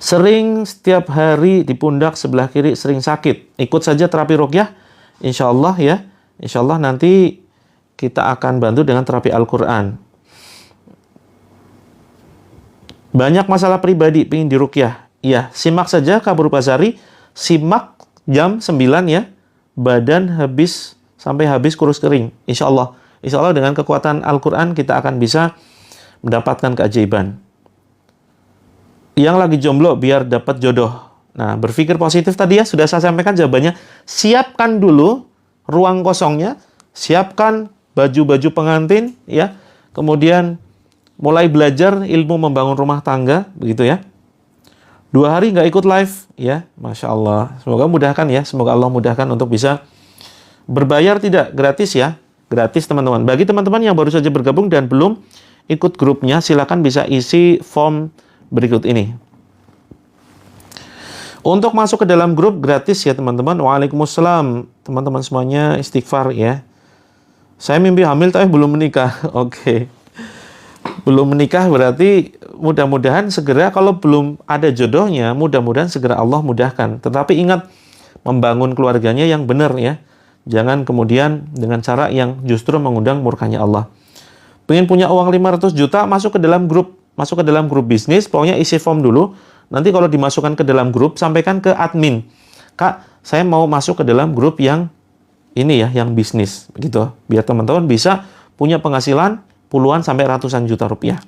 Sering setiap hari di pundak sebelah kiri sering sakit. Ikut saja terapi ruqyah. Insya Allah ya. Insya Allah nanti kita akan bantu dengan terapi Al-Quran. Banyak masalah pribadi, pengen diruqyah. Iya, simak saja Kabur Pasari. Simak jam 9 ya. Badan sampai habis kurus kering. Insya Allah. Insya Allah dengan kekuatan Al-Quran kita akan bisa mendapatkan keajaiban. Yang lagi jomblo biar dapat jodoh. Nah, berpikir positif tadi ya, sudah saya sampaikan jawabannya. Siapkan dulu ruang kosongnya. Siapkan baju-baju pengantin, ya. Kemudian mulai belajar ilmu membangun rumah tangga, begitu ya. 2 hari nggak ikut live, ya. Masya Allah. Semoga mudahkan ya. Semoga Allah mudahkan untuk bisa berbayar, tidak gratis ya. Gratis teman-teman. Bagi teman-teman yang baru saja bergabung dan belum ikut grupnya, silakan bisa isi form berikut ini. Untuk masuk ke dalam grup gratis ya teman-teman. Waalaikumsalam. Teman-teman semuanya istighfar ya. Saya mimpi hamil tapi belum menikah. Oke. Belum menikah berarti mudah-mudahan segera, kalau belum ada jodohnya, mudah-mudahan segera Allah mudahkan. Tetapi ingat, membangun keluarganya yang benar ya. Jangan kemudian dengan cara yang justru mengundang murkanya Allah. Pengen punya uang 500 juta, masuk ke dalam grup bisnis, pokoknya isi form dulu. Nanti kalau dimasukkan ke dalam grup, sampaikan ke admin. Kak, saya mau masuk ke dalam grup yang ini ya, yang bisnis, begitu. Biar teman-teman bisa punya penghasilan puluhan sampai ratusan juta rupiah.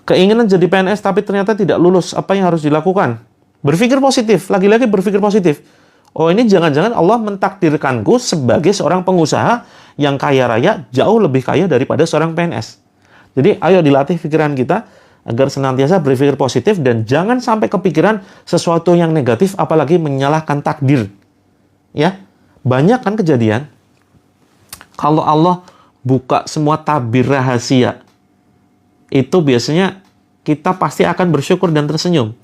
Keinginan jadi PNS tapi ternyata tidak lulus, apa yang harus dilakukan? Berpikir positif, lagi-lagi berpikir positif. Oh, ini jangan-jangan Allah mentakdirkanku sebagai seorang pengusaha yang kaya raya, jauh lebih kaya daripada seorang PNS. Jadi ayo dilatih pikiran kita agar senantiasa berpikir positif dan jangan sampai kepikiran sesuatu yang negatif, apalagi menyalahkan takdir. Ya. Banyak kan kejadian, kalau Allah buka semua tabir rahasia, itu biasanya kita pasti akan bersyukur dan tersenyum.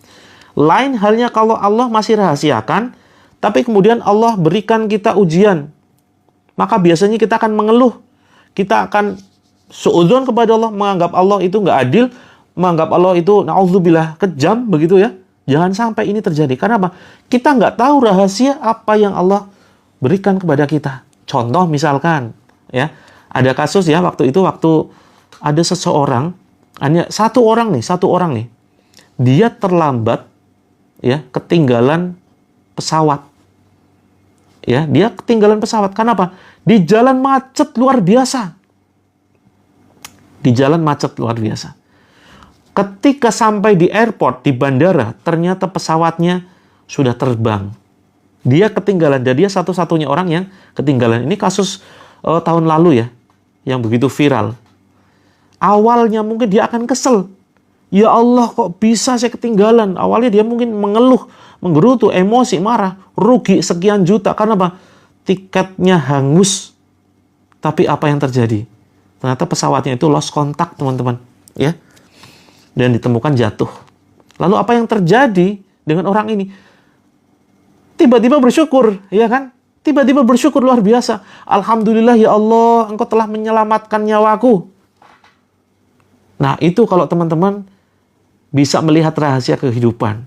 Lain halnya kalau Allah masih rahasiakan, tapi kemudian Allah berikan kita ujian, maka biasanya kita akan mengeluh. Kita akan suudzon kepada Allah, menganggap Allah itu nggak adil, menganggap Allah itu na'udzubillah kejam, begitu ya. Jangan sampai ini terjadi. Karena apa? Kita nggak tahu rahasia apa yang Allah berikan kepada kita. Contoh misalkan, ya, ada kasus ya waktu ada seseorang, hanya satu orang nih, dia terlambat, ya, ketinggalan pesawat, ya, dia ketinggalan pesawat. Kenapa? Di jalan macet luar biasa, Ketika sampai di airport, di bandara, ternyata pesawatnya sudah terbang. Dia ketinggalan, dan dia satu-satunya orang yang ketinggalan. Ini kasus tahun lalu ya, yang begitu viral. Awalnya mungkin dia akan kesel. Ya Allah, kok bisa saya ketinggalan? Awalnya dia mungkin mengeluh, menggerutu, emosi, marah, rugi sekian juta. Karena apa? Tiketnya hangus. Tapi apa yang terjadi? Ternyata pesawatnya itu lost contact, teman-teman. Ya, dan ditemukan jatuh. Lalu apa yang terjadi dengan orang ini? Tiba-tiba bersyukur, ya kan? Tiba-tiba bersyukur luar biasa. Alhamdulillah ya Allah, Engkau telah menyelamatkan nyawaku. Nah, itu kalau teman-teman bisa melihat rahasia kehidupan.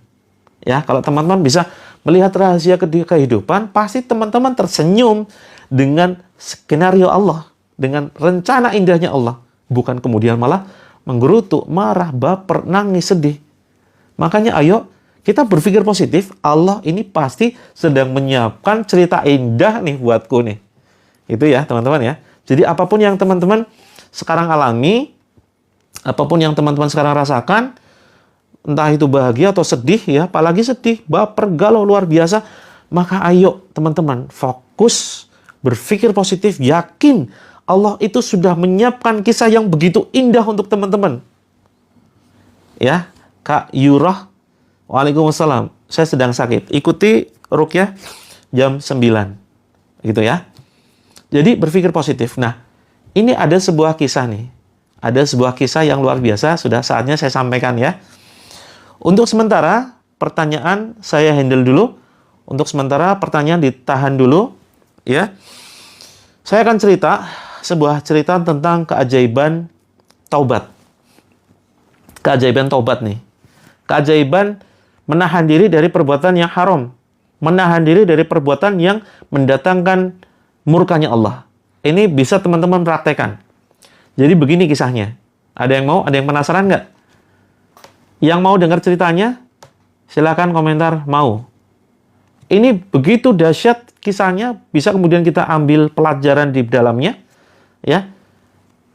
Ya, kalau teman-teman bisa melihat rahasia kehidupan, pasti teman-teman tersenyum dengan skenario Allah, dengan rencana indahnya Allah. Bukan kemudian malah menggerutu, marah, baper, nangis, sedih. Makanya ayo kita berpikir positif, Allah ini pasti sedang menyiapkan cerita indah nih buatku nih. Itu ya teman-teman ya. Jadi apapun yang teman-teman sekarang alami, apapun yang teman-teman sekarang rasakan, entah itu bahagia atau sedih ya, apalagi sedih, baper, galau luar biasa, maka ayo teman-teman fokus, berpikir positif, yakin Allah itu sudah menyiapkan kisah yang begitu indah untuk teman-teman. Ya, Kak Yurah, waalaikumsalam, saya sedang sakit, ikuti ruqyah jam 9, gitu ya. Jadi berpikir positif. Nah, ini ada sebuah kisah nih, ada sebuah kisah yang luar biasa, sudah saatnya saya sampaikan ya. Untuk sementara, pertanyaan saya handle dulu. Untuk sementara, pertanyaan ditahan dulu. Ya, saya akan cerita sebuah cerita tentang keajaiban taubat. Keajaiban taubat nih. Keajaiban menahan diri dari perbuatan yang haram. Menahan diri dari perbuatan yang mendatangkan murkanya Allah. Ini bisa teman-teman praktekkan. Jadi begini kisahnya. Ada yang mau? Ada yang penasaran nggak? Yang mau dengar ceritanya, silakan komentar mau. Ini begitu dahsyat kisahnya, bisa kemudian kita ambil pelajaran di dalamnya, ya.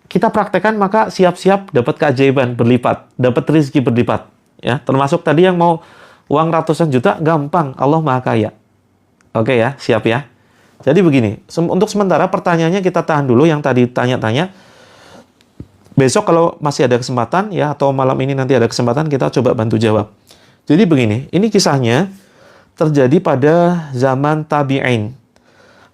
Kita praktekkan maka siap-siap dapat keajaiban berlipat, dapat rezeki berlipat, ya. Termasuk tadi yang mau uang ratusan juta, gampang, Allah Maha Kaya. Oke ya, siap ya. Jadi begini, untuk sementara pertanyaannya kita tahan dulu yang tadi tanya-tanya. Besok kalau masih ada kesempatan ya, atau malam ini nanti ada kesempatan, kita coba bantu jawab. Jadi begini, ini kisahnya terjadi pada zaman tabi'in.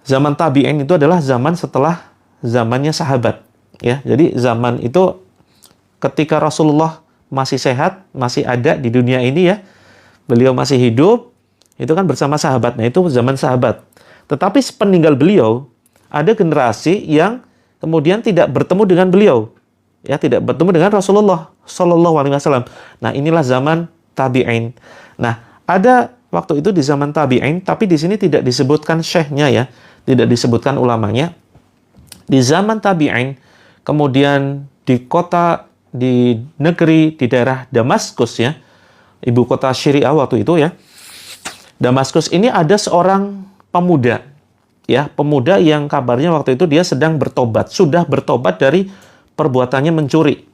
Zaman tabi'in itu adalah zaman setelah zamannya sahabat. Ya, jadi zaman itu ketika Rasulullah masih sehat, masih ada di dunia ini ya, beliau masih hidup, itu kan bersama sahabatnya, itu zaman sahabat. Tetapi sepeninggal beliau, ada generasi yang kemudian tidak bertemu dengan beliau. Ya, tidak bertemu dengan Rasulullah Shallallahu Alaihi Wasallam. Nah, inilah zaman tabi'in. Nah, ada waktu itu di zaman tabi'in, tapi di sini tidak disebutkan syekhnya ya, tidak disebutkan ulamanya. Di zaman tabi'in, kemudian di kota, di negeri, di daerah Damaskus ya, ibu kota Syria waktu itu ya. Damaskus ini ada seorang pemuda, ya, pemuda yang kabarnya waktu itu dia sedang bertobat, sudah bertobat dari perbuatannya mencuri.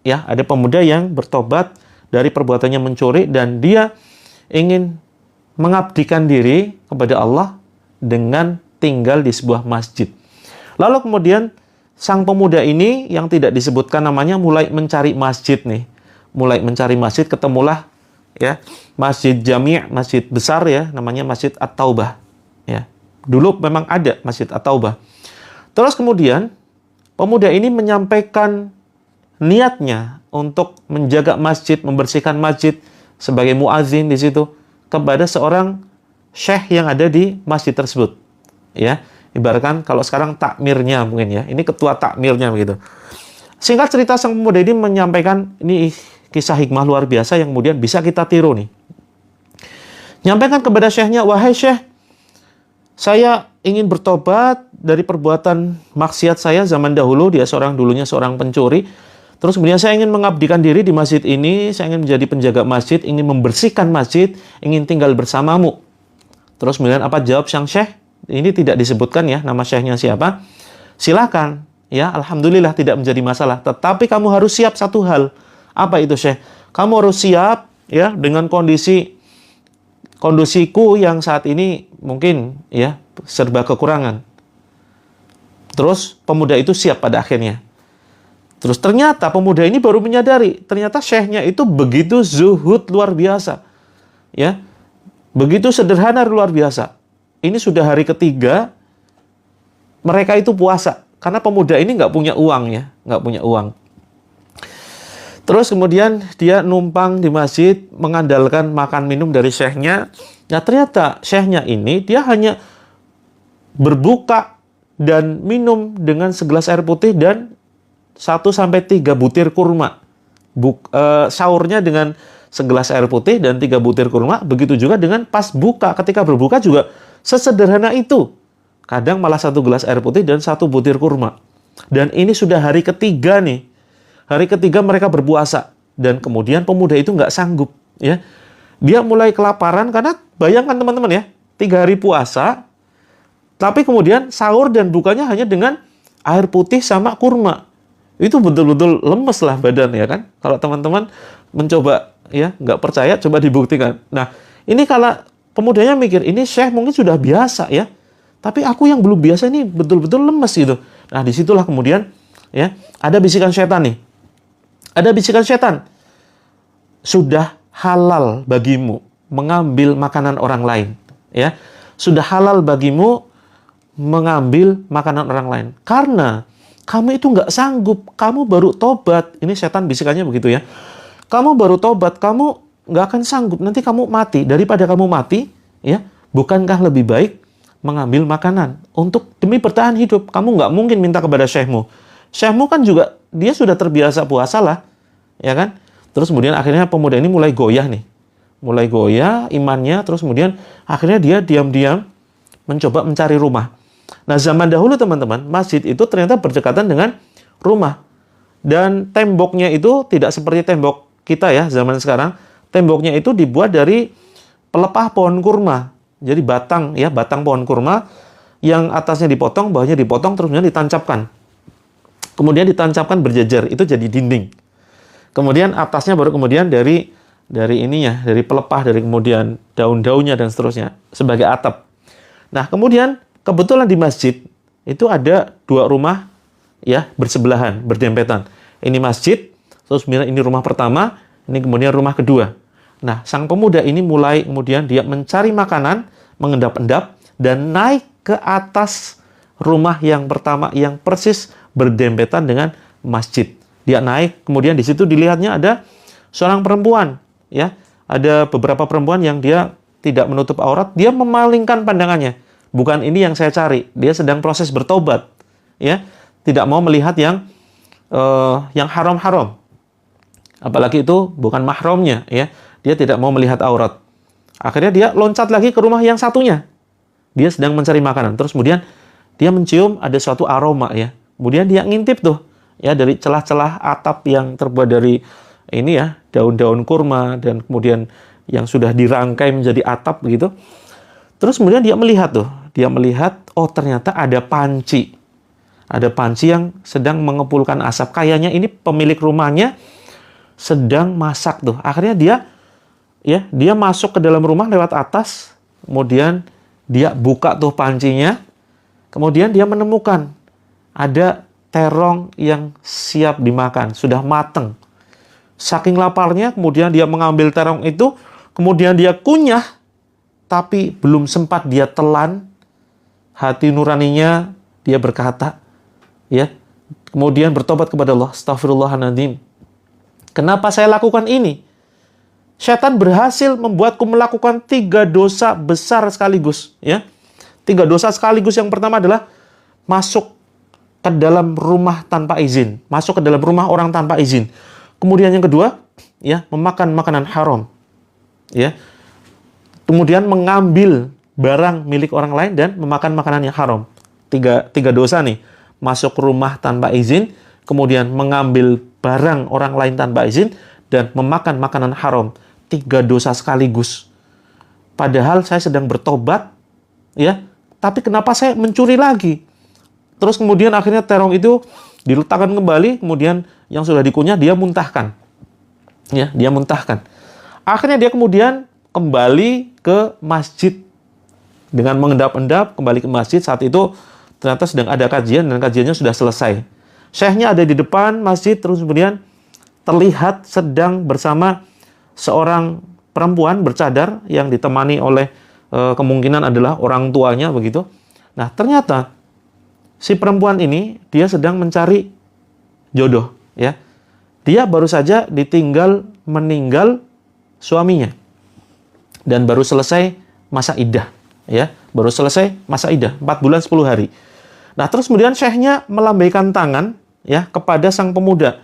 Ya, ada pemuda yang bertobat dari perbuatannya mencuri dan dia ingin mengabdikan diri kepada Allah dengan tinggal di sebuah masjid. Lalu kemudian sang pemuda ini yang tidak disebutkan namanya mulai mencari masjid nih. Mulai mencari masjid, ketemulah ya Masjid Jami', masjid besar ya, namanya Masjid At-Taubah. Ya. Dulu memang ada Masjid At-Taubah. Terus kemudian pemuda ini menyampaikan niatnya untuk menjaga masjid, membersihkan masjid sebagai muazin di situ kepada seorang syekh yang ada di masjid tersebut. Ya, ibaratkan kalau sekarang takmirnya mungkin ya. Ini ketua takmirnya begitu. Singkat cerita, sang pemuda ini menyampaikan, ini kisah hikmah luar biasa yang kemudian bisa kita tiru nih. Nyampaikan kepada syekhnya, "Wahai syekh, saya ingin bertobat dari perbuatan maksiat saya zaman dahulu." Dia dulunya seorang pencuri. Terus kemudian saya ingin mengabdikan diri di masjid ini, saya ingin menjadi penjaga masjid, ingin membersihkan masjid, ingin tinggal bersamamu. Terus kemudian apa jawab sang syekh? Ini tidak disebutkan ya nama syekhnya siapa. Silakan, ya, alhamdulillah tidak menjadi masalah. Tetapi kamu harus siap satu hal. Apa itu syekh? Kamu harus siap ya dengan kondisiku yang saat ini mungkin ya serba kekurangan. Terus pemuda itu siap pada akhirnya. Terus ternyata pemuda ini baru menyadari, ternyata syekhnya itu begitu zuhud luar biasa. Ya. Begitu sederhana luar biasa. Ini sudah hari ketiga mereka itu puasa karena pemuda ini nggak punya uang ya, nggak punya uang. Terus kemudian dia numpang di masjid mengandalkan makan minum dari syekhnya. Nah, ternyata syekhnya ini dia hanya berbuka dan minum dengan segelas air putih dan 1-3 butir kurma. sahurnya dengan segelas air putih dan 3 butir kurma. Begitu juga dengan pas buka, ketika berbuka juga sesederhana itu. Kadang malah 1 gelas air putih dan 1 butir kurma. Dan ini sudah hari ketiga nih. Hari ketiga mereka berpuasa. Dan kemudian pemuda itu nggak sanggup. Ya. Dia mulai kelaparan karena bayangkan teman-teman ya, 3 hari puasa, tapi kemudian sahur dan bukanya hanya dengan air putih sama kurma. Itu betul-betul lemes lah badan ya kan. Kalau teman-teman mencoba ya, nggak percaya, coba dibuktikan. Nah, ini kalau pemudanya mikir, ini Syekh mungkin sudah biasa ya. Tapi aku yang belum biasa ini betul-betul lemes gitu. Nah, disitulah kemudian ya, ada bisikan setan nih. Ada bisikan setan. Sudah halal bagimu mengambil makanan orang lain. Ya, sudah halal bagimu mengambil makanan orang lain. Karena kamu itu nggak sanggup, kamu baru tobat. Ini setan bisikannya begitu ya. Kamu baru tobat, kamu nggak akan sanggup. Nanti kamu mati. Daripada kamu mati, ya, bukankah lebih baik mengambil makanan untuk demi bertahan hidup? Kamu nggak mungkin minta kepada syekhmu. Syekhmu kan juga dia sudah terbiasa puasa lah, ya kan? Terus kemudian akhirnya pemuda ini mulai goyah nih, mulai goyah imannya. Terus kemudian akhirnya dia diam-diam mencoba mencari rumah. Nah, zaman dahulu teman-teman, masjid itu ternyata berdekatan dengan rumah. Dan temboknya itu tidak seperti tembok kita ya, zaman sekarang. Temboknya itu dibuat dari pelepah pohon kurma. Jadi batang ya, batang pohon kurma yang atasnya dipotong, bawahnya dipotong, terus kemudian ditancapkan. Kemudian ditancapkan berjejer, itu jadi dinding. Kemudian atasnya baru kemudian dari ininya, dari pelepah, dari kemudian daun-daunnya dan seterusnya sebagai atap. Nah, kemudian kebetulan di masjid itu ada 2 rumah ya, bersebelahan, berdempetan. Ini masjid, terus kemudian ini rumah pertama, ini kemudian rumah kedua. Nah, sang pemuda ini mulai kemudian dia mencari makanan, mengendap-endap, dan naik ke atas rumah yang pertama yang persis berdempetan dengan masjid. Dia naik, kemudian di situ dilihatnya ada seorang perempuan, ya. Ada beberapa perempuan yang dia tidak menutup aurat, dia memalingkan pandangannya. Bukan ini yang saya cari, dia sedang proses bertobat, ya. Tidak mau melihat yang haram-haram. Apalagi itu bukan mahramnya, ya. Dia tidak mau melihat aurat. Akhirnya dia loncat lagi ke rumah yang satunya. Dia sedang mencari makanan. Terus kemudian dia mencium ada suatu aroma ya. Kemudian dia ngintip tuh ya dari celah-celah atap yang terbuat dari ini ya, daun-daun kurma dan kemudian yang sudah dirangkai menjadi atap begitu. Terus kemudian dia melihat tuh. Dia melihat oh ternyata ada panci. Ada panci yang sedang mengepulkan asap. Kayaknya ini pemilik rumahnya sedang masak tuh. Akhirnya dia masuk ke dalam rumah lewat atas, kemudian dia buka tuh pancinya, kemudian dia menemukan ada terong yang siap dimakan, sudah mateng. Saking laparnya, kemudian dia mengambil terong itu, kemudian dia kunyah, tapi belum sempat dia telan, hati nuraninya dia berkata, ya, kemudian bertobat kepada Allah, astagfirullahaladzim. Kenapa saya lakukan ini? Setan berhasil membuatku melakukan 3 dosa besar sekaligus. Ya, 3 dosa sekaligus. Yang pertama adalah masuk ke dalam rumah tanpa izin. Masuk ke dalam rumah orang tanpa izin. Kemudian yang kedua, ya, memakan makanan haram. Ya, kemudian mengambil barang milik orang lain dan memakan makanan yang haram. Tiga dosa nih. Masuk rumah tanpa izin, kemudian mengambil barang orang lain tanpa izin, dan memakan makanan haram. 3 dosa sekaligus. Padahal saya sedang bertobat, ya. Tapi kenapa saya mencuri lagi? Terus kemudian akhirnya terong itu diletakkan kembali, kemudian yang sudah dikunyah dia muntahkan. Ya, dia muntahkan. Akhirnya dia kemudian kembali ke masjid dengan mengendap-endap, kembali ke masjid. Saat itu ternyata sedang ada kajian dan kajiannya sudah selesai. Syekhnya ada di depan masjid, terus kemudian terlihat sedang bersama seorang perempuan bercadar yang ditemani oleh kemungkinan adalah orang tuanya begitu. Nah, ternyata si perempuan ini dia sedang mencari jodoh, ya. Dia baru saja meninggal suaminya dan baru selesai masa iddah, ya. Baru selesai masa iddah 4 bulan 10 hari. Nah, terus kemudian syekhnya melambaikan tangan ya kepada sang pemuda.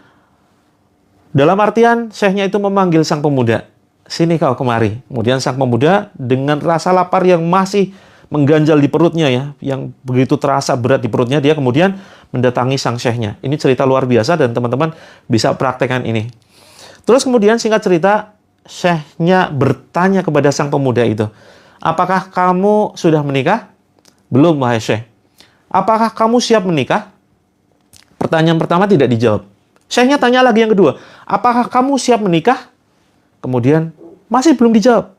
Dalam artian, syekhnya itu memanggil sang pemuda. Sini kau kemari. Kemudian sang pemuda dengan rasa lapar yang masih mengganjal di perutnya ya, yang begitu terasa berat di perutnya, dia kemudian mendatangi sang syekhnya. Ini cerita luar biasa dan teman-teman bisa praktekkan ini. Terus kemudian singkat cerita, syekhnya bertanya kepada sang pemuda itu, apakah kamu sudah menikah? Belum, wahai syekh. Apakah kamu siap menikah? Pertanyaan pertama tidak dijawab. Syekhnya tanya lagi yang kedua, apakah kamu siap menikah? Kemudian masih belum dijawab.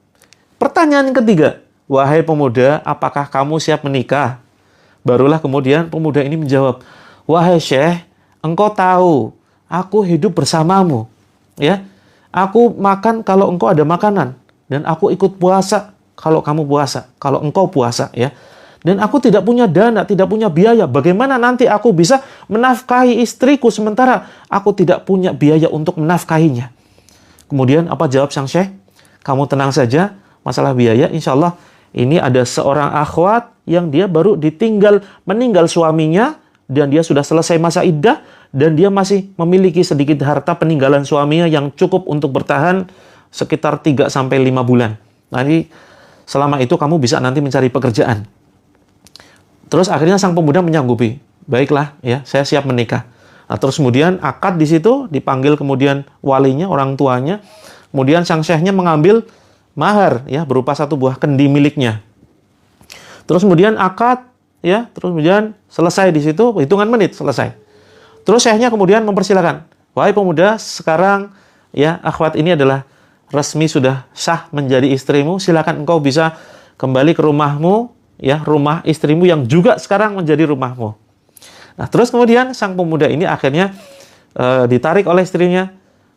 Pertanyaan yang ketiga, wahai pemuda, apakah kamu siap menikah? Barulah kemudian pemuda ini menjawab, wahai syekh, engkau tahu, aku hidup bersamamu. Ya, aku makan kalau engkau ada makanan, dan aku ikut puasa kalau kamu puasa, kalau engkau puasa. Ya, dan aku tidak punya dana, tidak punya biaya. Bagaimana nanti aku bisa menafkahi istriku sementara aku tidak punya biaya untuk menafkahinya? Kemudian apa jawab sang syekh? Kamu tenang saja, masalah biaya insya Allah ini ada seorang akhwat yang dia baru meninggal suaminya dan dia sudah selesai masa iddah dan dia masih memiliki sedikit harta peninggalan suaminya yang cukup untuk bertahan sekitar 3 sampai 5 bulan. Nanti selama itu kamu bisa nanti mencari pekerjaan. Terus akhirnya sang pemuda menyanggupi. Baiklah ya, saya siap menikah. Nah, terus kemudian akad di situ dipanggil kemudian walinya, orang tuanya. Kemudian sang syekhnya mengambil mahar ya berupa 1 buah kendi miliknya. Terus kemudian akad ya, terus kemudian selesai di situ, hitungan menit selesai. Terus syekhnya kemudian mempersilakan, wahai pemuda, sekarang ya akhwat ini adalah resmi sudah sah menjadi istrimu, silakan engkau bisa kembali ke rumahmu ya, rumah istrimu yang juga sekarang menjadi rumahmu. Nah, terus kemudian sang pemuda ini akhirnya ditarik oleh istrinya.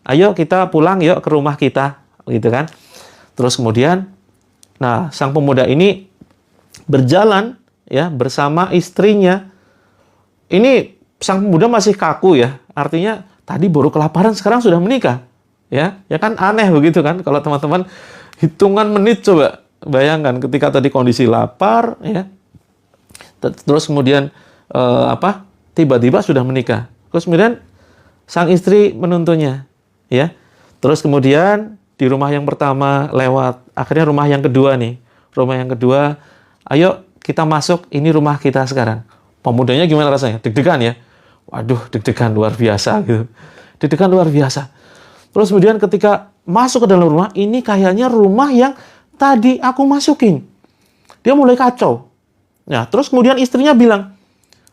Ayo kita pulang yuk ke rumah kita, gitu kan. Terus kemudian, nah sang pemuda ini berjalan ya bersama istrinya. Ini sang pemuda masih kaku ya. Artinya tadi baru kelaparan, sekarang sudah menikah. Ya kan aneh begitu kan. Kalau teman-teman hitungan menit coba bayangkan ketika tadi kondisi lapar ya. Terus kemudian tiba-tiba sudah menikah. Terus kemudian sang istri menuntunnya, ya. Terus kemudian di rumah yang pertama lewat, akhirnya rumah yang kedua nih. Rumah yang kedua, ayo kita masuk, ini rumah kita sekarang. Pemudanya gimana rasanya? Deg-degan ya? Waduh, deg-degan luar biasa gitu. Deg-degan luar biasa. Terus kemudian ketika masuk ke dalam rumah, ini kayaknya rumah yang tadi aku masukin. Dia mulai kacau. Nah, terus kemudian istrinya bilang,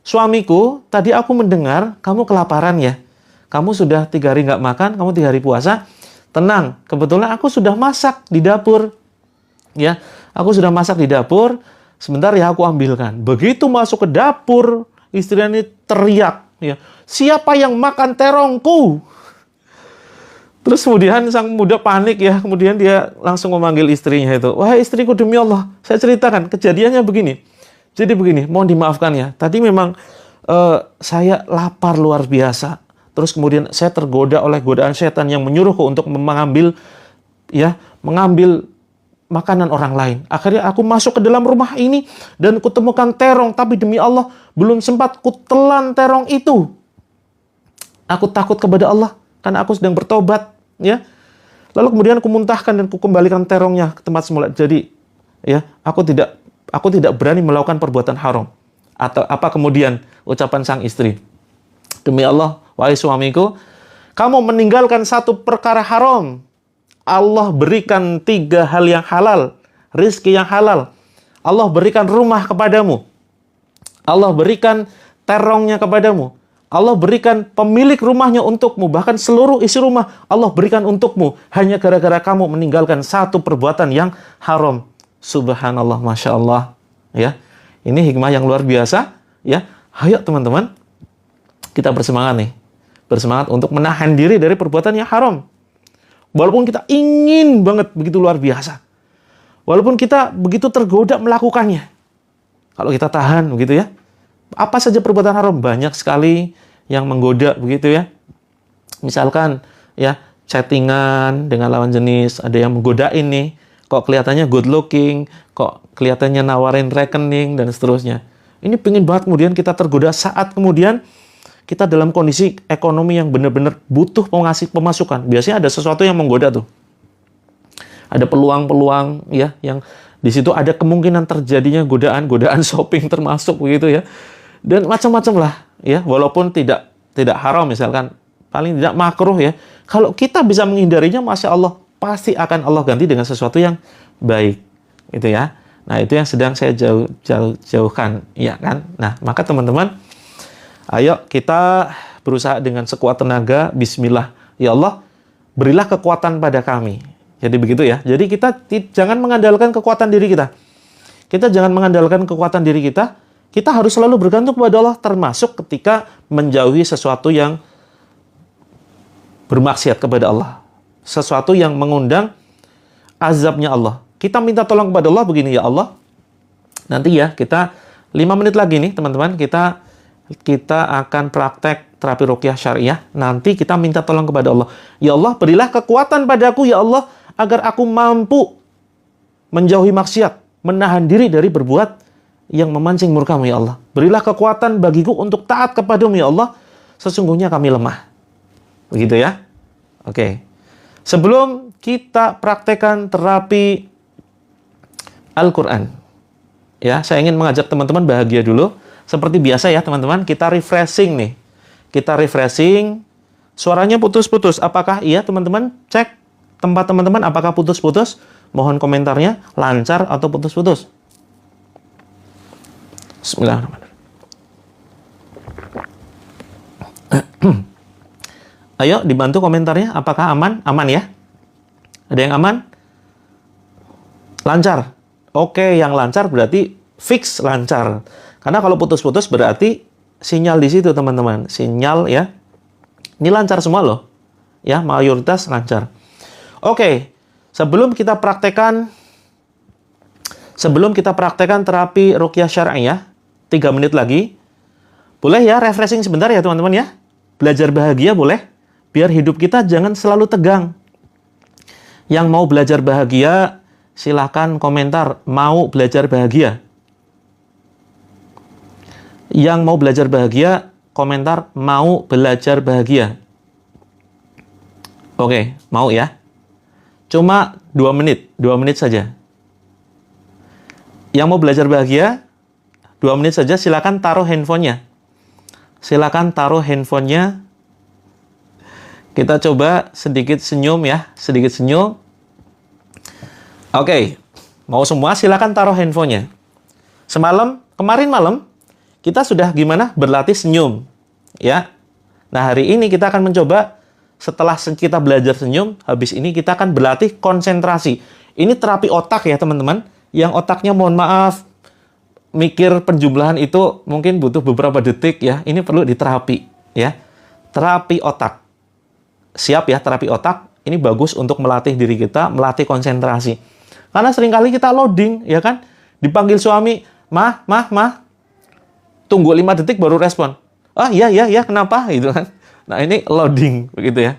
suamiku, tadi aku mendengar kamu kelaparan ya. Kamu sudah 3 hari nggak makan, kamu 3 hari puasa. Tenang, kebetulan aku sudah masak di dapur. Ya, aku sudah masak di dapur. Sebentar ya aku ambilkan. Begitu masuk ke dapur, istrinya ini teriak. Ya, siapa yang makan terongku? Terus kemudian sang muda panik ya. Kemudian dia langsung memanggil istrinya itu. Wahai istriku, demi Allah, saya ceritakan kejadiannya begini. Jadi begini, mohon dimaafkan ya. Tadi memang saya lapar luar biasa. Terus kemudian saya tergoda oleh godaan setan yang menyuruhku untuk mengambil makanan orang lain. Akhirnya aku masuk ke dalam rumah ini dan kutemukan terong. Tapi demi Allah, belum sempat kutelan terong itu. Aku takut kepada Allah karena aku sedang bertobat. Ya. Lalu kemudian aku muntahkan dan kukembalikan terongnya ke tempat semula. Jadi ya, aku tidak berani melakukan perbuatan haram. Atau apa kemudian ucapan sang istri? Demi Allah, wahai suamiku, kamu meninggalkan 1 perkara haram. Allah berikan 3 hal yang halal, rizki yang halal. Allah berikan rumah kepadamu. Allah berikan terongnya kepadamu. Allah berikan pemilik rumahnya untukmu. Bahkan seluruh isi rumah Allah berikan untukmu. Hanya gara-gara kamu meninggalkan 1 perbuatan yang haram. Subhanallah, Masya Allah. Ya, ini hikmah yang luar biasa. Ya, ayo teman-teman, kita bersemangat nih. Bersemangat untuk menahan diri dari perbuatan yang haram. Walaupun kita ingin banget begitu luar biasa. Walaupun kita begitu tergoda melakukannya. Kalau kita tahan begitu ya. Apa saja perbuatan haram? Banyak sekali yang menggoda begitu ya. Misalkan ya, chattingan dengan lawan jenis, ada yang menggodain nih. Kok kelihatannya good looking, kok kelihatannya nawarin rekening, dan seterusnya. Ini pengen banget kemudian kita tergoda saat kemudian kita dalam kondisi ekonomi yang benar-benar butuh pemasukan. Biasanya ada sesuatu yang menggoda tuh. Ada peluang-peluang ya, yang di situ ada kemungkinan terjadinya godaan shopping termasuk begitu ya. Dan macam-macam lah ya, walaupun tidak haram misalkan, paling tidak makruh ya. Kalau kita bisa menghindarinya, Masya Allah, pasti akan Allah ganti dengan sesuatu yang baik. Gitu ya. Nah, itu yang sedang saya jauhkan. Ya kan? Nah, maka teman-teman, ayo kita berusaha dengan sekuat tenaga. Bismillah. Ya Allah, berilah kekuatan pada kami. Jadi begitu ya. Jadi kita jangan mengandalkan kekuatan diri kita. Kita jangan mengandalkan kekuatan diri kita. Kita harus selalu bergantung kepada Allah, termasuk ketika menjauhi sesuatu yang bermaksiat kepada Allah. Sesuatu yang mengundang azabnya Allah. Kita minta tolong kepada Allah begini, ya Allah. Nanti ya, kita 5 menit lagi nih, teman-teman. Kita akan praktek terapi ruqyah syariah. Nanti kita minta tolong kepada Allah. Ya Allah, berilah kekuatan padaku, ya Allah, agar aku mampu menjauhi maksiat, menahan diri dari berbuat yang memancing murka-Mu, ya Allah. Berilah kekuatan bagiku untuk taat kepadamu, ya Allah. Sesungguhnya kami lemah. Begitu ya. Oke. Sebelum kita praktekkan terapi Al-Quran, ya, saya ingin mengajak teman-teman bahagia dulu. Seperti biasa ya, teman-teman, kita refreshing nih. Kita refreshing. Suaranya putus-putus. Apakah iya, teman-teman? Cek tempat teman-teman apakah putus-putus? Mohon komentarnya, lancar atau putus-putus. Bismillahirrahmanirrahim. Ayo dibantu komentarnya, apakah aman? Aman ya? Ada yang aman? Lancar. Oke, yang lancar berarti fix lancar. Karena kalau putus-putus berarti sinyal di situ, teman-teman. Sinyal ya. Ini lancar semua loh. Ya, mayoritas lancar. Oke, sebelum kita praktekkan terapi ruqyah syariah, 3 menit lagi. Boleh ya refreshing sebentar ya, teman-teman ya. Belajar bahagia boleh. Biar hidup kita jangan selalu tegang. Yang mau belajar bahagia, silahkan komentar, mau belajar bahagia. Yang mau belajar bahagia, komentar, mau belajar bahagia. Oke, mau ya? Cuma 2 menit saja. Yang mau belajar bahagia, 2 menit saja, silahkan taruh handphonenya. Silakan taruh handphonenya. Kita coba sedikit senyum ya, sedikit senyum. Oke, mau semua silakan taruh handphonenya. Kemarin malam, kita sudah gimana? Berlatih senyum. Ya. Nah, hari ini kita akan mencoba, setelah kita belajar senyum, habis ini kita akan berlatih konsentrasi. Ini terapi otak ya, teman-teman. Yang otaknya, mohon maaf, mikir penjumlahan itu mungkin butuh beberapa detik ya. Ini perlu diterapi ya. Terapi otak. Siap ya, terapi otak. Ini bagus untuk melatih diri kita, melatih konsentrasi. Karena seringkali kita loading, ya kan? Dipanggil suami, mah. Tunggu 5 detik baru respon. Ah, iya, kenapa? Gitu kan. Nah, ini loading, begitu ya.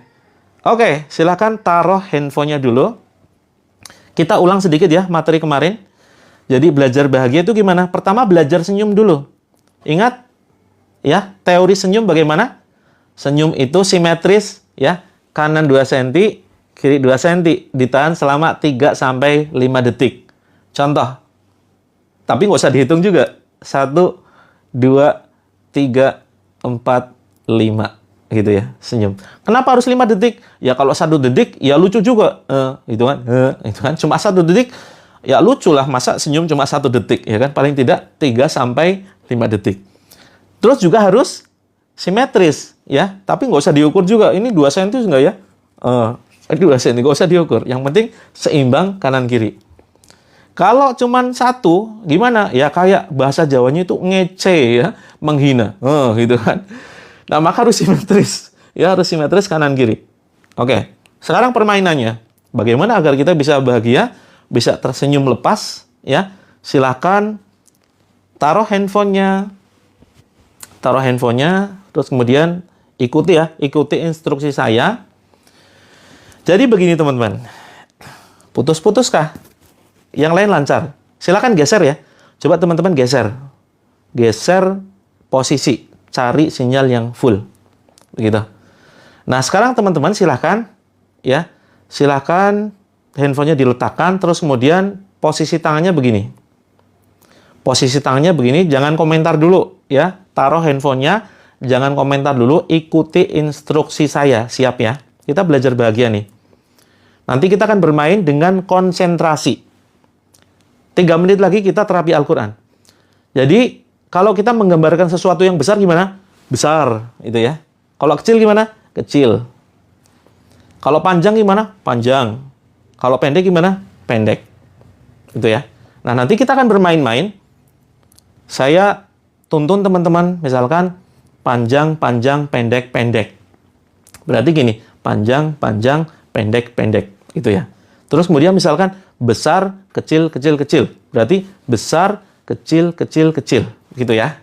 Oke, silakan taruh handphonenya dulu. Kita ulang sedikit ya, materi kemarin. Jadi, belajar bahagia itu gimana? Pertama, belajar senyum dulu. Ingat, ya, teori senyum bagaimana? Senyum itu simetris, ya. Kanan 2 cm, kiri 2 cm. Ditahan selama 3-5 detik. Contoh. Tapi nggak usah dihitung juga. 1, 2, 3, 4, 5. Gitu ya, senyum. Kenapa harus 5 detik? Ya kalau 1 detik, ya lucu juga. Gitu kan. Cuma 1 detik, ya lucu lah. Masa senyum cuma 1 detik, ya kan? Paling tidak 3-5 detik. Terus juga harus simetris, ya. Tapi nggak usah diukur juga. Ini 2 cm nggak ya? 2 cm, nggak usah diukur. Yang penting seimbang kanan kiri. Kalau cuman 1, gimana? Ya kayak bahasa Jawanya itu ngece ya, menghina. Gitu kan. Nah, maka harus simetris. Ya, harus simetris kanan kiri. Oke. Sekarang permainannya. Bagaimana agar kita bisa bahagia, bisa tersenyum lepas, ya? Silakan taruh handphonenya. Terus kemudian ikuti instruksi saya. Jadi begini, teman-teman. Putus-putus kah? Yang lain lancar. Silakan geser ya. Coba teman-teman geser. Geser posisi. cari sinyal yang full. Begitu. Nah, sekarang teman-teman silahkan ya, silahkan handphonenya diletakkan, terus kemudian posisi tangannya begini. Posisi tangannya begini, jangan komentar dulu ya. Taruh handphonenya, jangan komentar dulu, ikuti instruksi saya. Siap ya? Kita belajar bahagia nih. Nanti kita akan bermain dengan konsentrasi. 3 menit lagi kita terapi Al-Quran. Jadi, kalau kita menggambarkan sesuatu yang besar gimana? Besar, itu ya. Kalau kecil gimana? Kecil. Kalau panjang gimana? Panjang. Kalau pendek gimana? Pendek. Itu ya. Nah, nanti kita akan bermain-main. Saya tuntun teman-teman, misalkan panjang, panjang, pendek, pendek. Berarti gini, panjang, panjang, pendek, pendek. Gitu ya. Terus kemudian misalkan besar, kecil, kecil, kecil. Berarti besar, kecil, kecil, kecil. Gitu ya.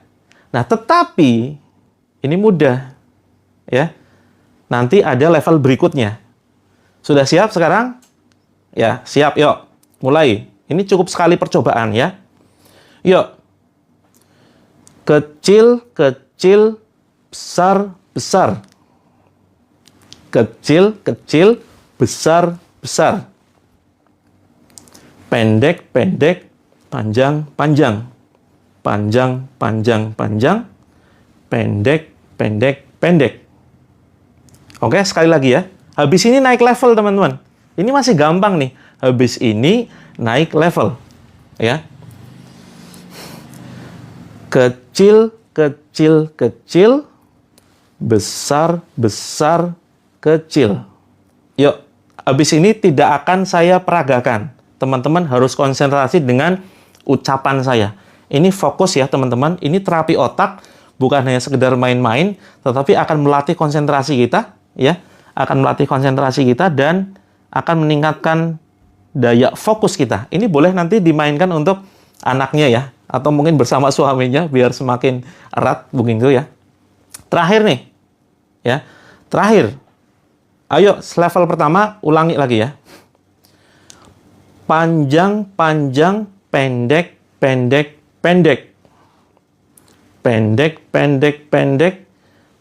Nah, tetapi ini mudah. Ya. Nanti ada level berikutnya. Sudah siap sekarang? Ya, siap. Yuk, mulai. Ini cukup sekali percobaan ya. Yuk. Kecil, kecil, besar, besar. Kecil, kecil, besar, besar. Pendek, pendek, panjang, panjang. Panjang, panjang, panjang. Pendek, pendek, pendek. Oke, sekali lagi ya. Habis ini naik level, teman-teman. Ini masih gampang nih. Habis ini naik level. Ya. Kecil, kecil, kecil. Besar, besar, kecil. Yuk, habis ini tidak akan saya peragakan. Teman-teman harus konsentrasi dengan ucapan saya. Ini fokus ya, teman-teman. Ini terapi otak. Bukan hanya sekedar main-main, tetapi akan melatih konsentrasi kita. Ya, akan melatih konsentrasi kita dan akan meningkatkan daya fokus kita. Ini boleh nanti dimainkan untuk anaknya ya, atau mungkin bersama suaminya biar semakin erat begitu ya. Terakhir nih, ya, terakhir. Ayo, level pertama ulangi lagi ya. Panjang, panjang, pendek, pendek, pendek. Pendek, pendek, pendek.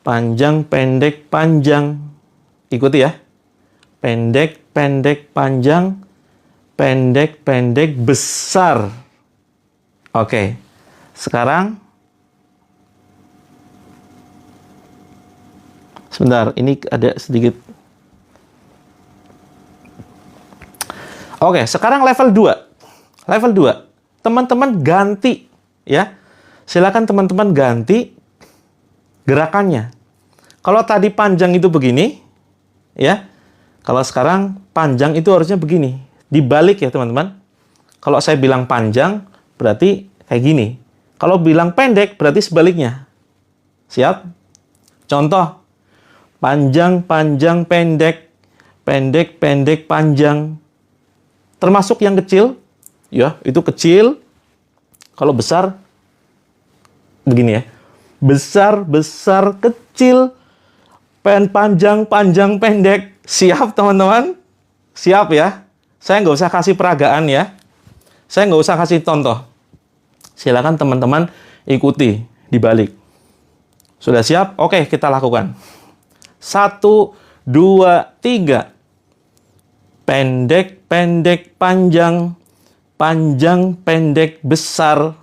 Panjang, pendek, panjang. Ikuti ya. Pendek, pendek, panjang. Pendek, pendek, besar. Oke. Sekarang. Sebentar, ini ada sedikit. Oke, sekarang level 2. Level 2. Teman-teman ganti. Ya. Silakan teman-teman ganti gerakannya. Kalau tadi panjang itu begini, ya. Kalau sekarang panjang itu harusnya begini. Dibalik ya, teman-teman. Kalau saya bilang panjang, berarti kayak gini. Kalau bilang pendek, berarti sebaliknya. Siap? Contoh. Panjang, panjang, pendek. Pendek, pendek, panjang. Termasuk yang kecil. Ya, itu kecil. Kalau besar, begini ya. Besar, besar, kecil. Panjang, panjang, pendek. Siap, teman-teman? Siap ya? Saya nggak usah kasih peragaan ya. Saya nggak usah kasih contoh. Silakan teman-teman ikuti dibalik. Sudah siap? Oke, kita lakukan. 1, 2, 3. Pendek, pendek, panjang. Panjang, pendek, besar.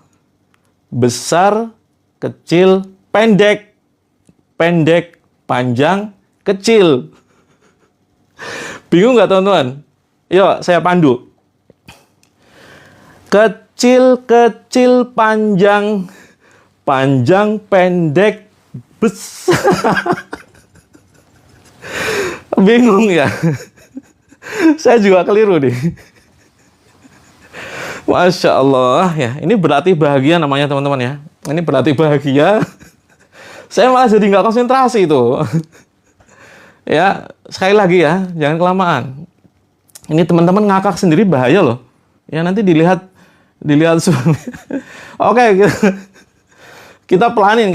Besar, kecil, pendek. Pendek, panjang, kecil. Bingung nggak, teman-teman? Yuk, saya pandu. Kecil, kecil, panjang. Panjang, pendek, besar. Bingung ya? Saya juga keliru nih. Masya Allah ya. Ini berarti bahagia namanya, teman-teman ya. Ini berarti bahagia. Saya malah jadi nggak konsentrasi itu. Ya, sekali lagi ya, jangan kelamaan. Ini teman-teman ngakak sendiri bahaya loh. Ya, nanti dilihat suami. Oke, kita pelanin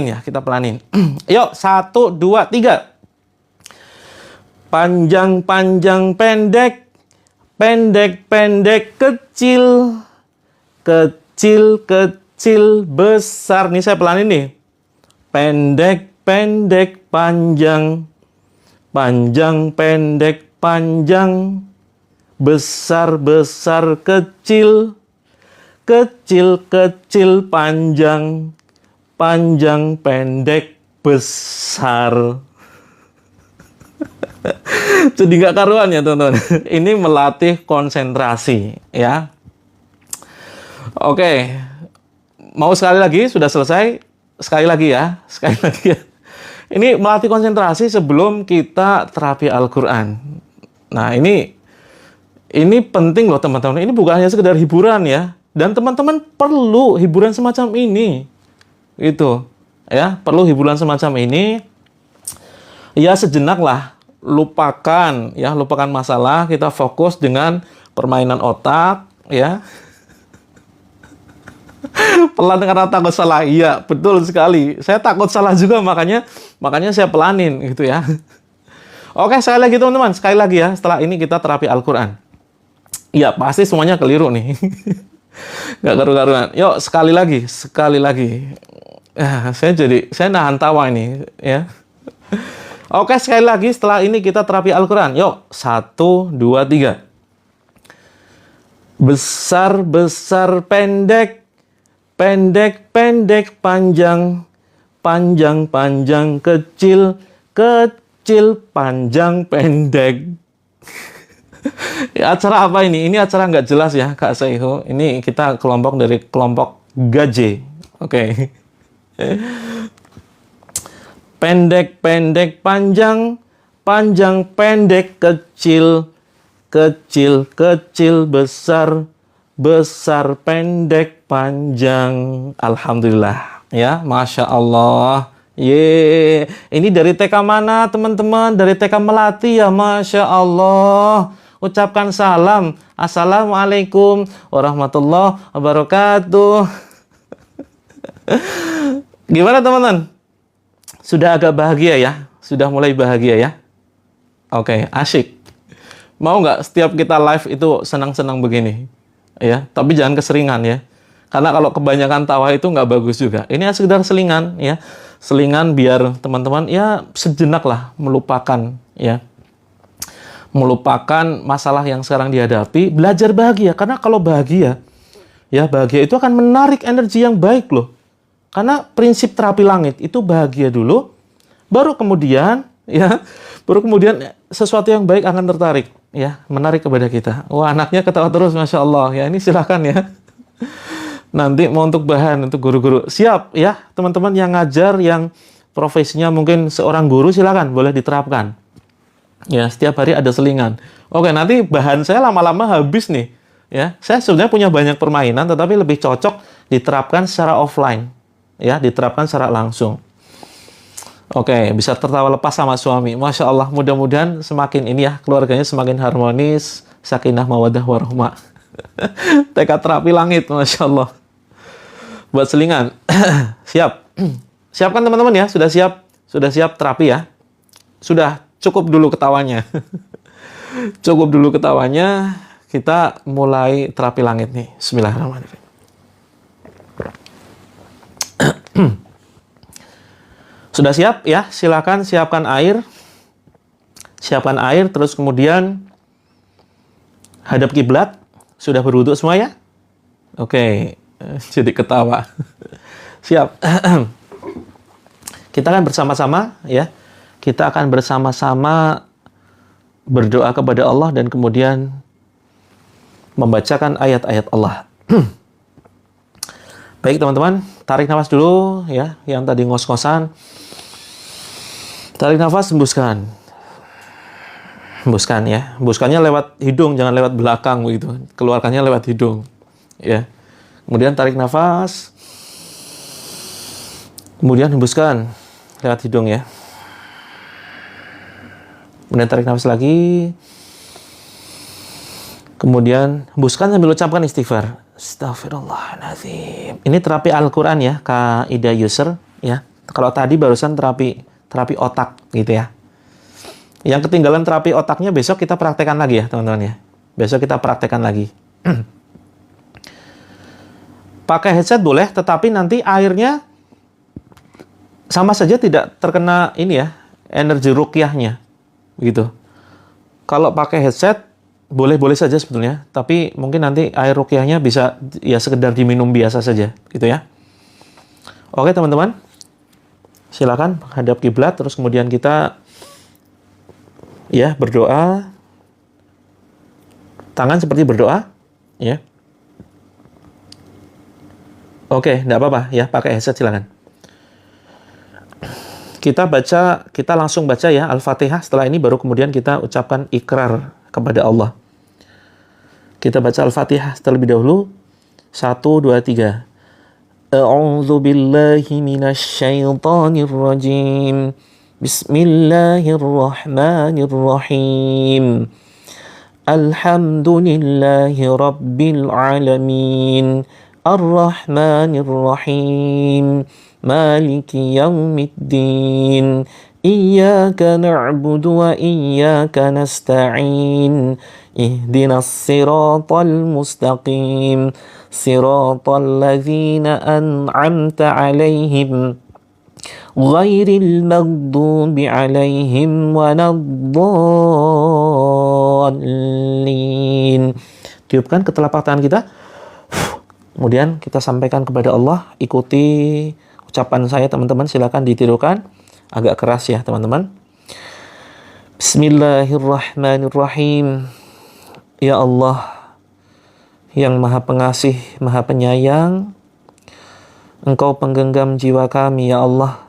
ya, kita pelanin. Yuk, 1, 2, 3. Panjang, panjang, pendek. Pendek, pendek, kecil. Kecil, kecil, besar. Nih saya pelanin nih. pendek, pendek, panjang, panjang, pendek, panjang, besar, besar, kecil, kecil, kecil, panjang, panjang, pendek, besar. Jadi nggak karuan ya teman-teman. Ini melatih konsentrasi ya. Oke, mau sekali lagi, sudah selesai. Sekali lagi ya, sekali lagi ya. Ini melatih konsentrasi sebelum kita terapi Al-Quran. Nah ini penting loh teman-teman. Ini bukan hanya sekedar hiburan ya. Dan teman-teman perlu hiburan semacam ini. Itu ya, perlu hiburan semacam ini. Ya sejenak lah, lupakan ya, lupakan masalah, kita fokus dengan permainan otak ya. Pelan karena takut salah. Iya, betul sekali. Saya takut salah juga, makanya saya pelanin gitu ya. Oke, sekali lagi teman-teman, sekali lagi ya. Setelah ini kita terapi Al-Quran. Iya, pasti semuanya keliru nih. Nggak karu-karuan. Yuk, sekali lagi, sekali lagi. Saya nahan tawa ini ya. Oke, sekali lagi setelah ini kita terapi Al-Quran. Yuk, 1, 2, 3. Besar, besar, pendek. Pendek, pendek, panjang, panjang, panjang, kecil, kecil, panjang, pendek. Ya, acara apa ini? Ini acara nggak jelas ya, Kak Saiho. Ini kita kelompok dari kelompok gaje. Oke. Pendek, pendek, panjang, panjang, pendek, kecil, kecil, kecil, besar, besar, pendek, panjang. Alhamdulillah ya, Masya Allah. Ini dari TK mana teman-teman? Dari TK Melati ya, Masya Allah. Ucapkan salam. Assalamualaikum warahmatullahi wabarakatuh. Gimana teman-teman? Sudah agak bahagia ya? Sudah mulai bahagia ya? Oke, asyik. Mau nggak setiap kita live itu senang-senang begini? Ya, tapi jangan keseringan ya. Karena kalau kebanyakan tawa itu nggak bagus juga. Ini sekedar selingan ya. Selingan biar teman-teman ya sejenak lah melupakan ya. Melupakan masalah yang sekarang dihadapi, belajar bahagia. Karena kalau bahagia, ya bahagia itu akan menarik energi yang baik loh. Karena prinsip terapi langit itu bahagia dulu, baru kemudian ya, baru kemudian sesuatu yang baik akan tertarik ya, menarik kepada kita. Wah, anaknya ketawa terus, Masya Allah ya. Ini silahkan ya. Nanti mau untuk bahan untuk guru-guru siap ya, teman-teman yang ngajar, yang profesinya mungkin seorang guru, silakan boleh diterapkan. Ya, setiap hari ada selingan. Oke, nanti bahan saya lama-lama habis nih. Ya, saya sebenarnya punya banyak permainan, tetapi lebih cocok diterapkan secara offline. Ya, diterapkan secara langsung. Oke, bisa tertawa lepas sama suami. Masya Allah, mudah-mudahan semakin ini ya, keluarganya semakin harmonis, sakinah, mawadah, warahmah. Tekad terapi langit, Masya Allah. Buat selingan. Siap. Siapkan teman-teman ya, sudah siap? Sudah siap terapi ya? Sudah, cukup dulu ketawanya. Cukup dulu ketawanya. Kita mulai terapi langit nih. Bismillahirrahmanirrahim. Sudah siap ya? Silakan siapkan air. Siapkan air, terus kemudian hadap kiblat. Sudah berwudu semua ya? Oke, jadi ketawa. Siap. Kita akan bersama-sama ya. Kita akan bersama-sama berdoa kepada Allah dan kemudian membacakan ayat-ayat Allah. Baik teman-teman, tarik nafas dulu ya, yang tadi ngos-ngosan. Tarik nafas, hembuskan. Hembuskan ya. Hembuskannya lewat hidung, jangan lewat belakang begitu. Keluarkannya lewat hidung. Ya. Kemudian tarik nafas. Kemudian hembuskan lewat hidung ya. Kemudian tarik nafas lagi. Kemudian hembuskan sambil ucapkan istighfar. Astaghfirullahaladzim. Ini terapi Al-Quran ya, Kak Ida User ya. Kalau tadi barusan terapi otak gitu ya. Yang ketinggalan terapi otaknya besok kita praktekkan lagi ya teman-teman ya. Besok kita praktekkan lagi. Pakai headset boleh, tetapi nanti airnya sama saja tidak terkena ini ya, energi ruqyahnya begitu. Kalau pakai headset boleh-boleh saja sebetulnya, tapi mungkin nanti air ruqyahnya bisa ya sekedar diminum biasa saja gitu ya. Oke teman-teman, silakan hadap kiblat, terus kemudian kita ya berdoa, tangan seperti berdoa ya. Oke, enggak apa-apa ya, pakai headset silakan. Kita langsung baca ya Al-Fatihah, setelah ini baru kemudian kita ucapkan ikrar kepada Allah. Kita baca Al-Fatihah terlebih dahulu. 1, 2, 3. A'udzu billahi minasy syaithanir rajim. Bismillahirrahmanirrahim. Alhamdulillahi rabbil alamin. Ar-Rahmanir-Rahim. Maliki yaumiddin. Iyyaka na'budu wa iyyaka nasta'in. Ihdinas siratal mustaqim. Siratal ladzina an'amta 'alaihim. Ghairil maghdubi 'alaihim waladdallin. Tiupkan ke telapak tangan kita. Kemudian kita sampaikan kepada Allah, ikuti ucapan saya teman-teman, silakan ditirukan agak keras ya teman-teman. Bismillahirrahmanirrahim. Ya Allah yang Maha Pengasih, Maha Penyayang, Engkau penggenggam jiwa kami ya Allah.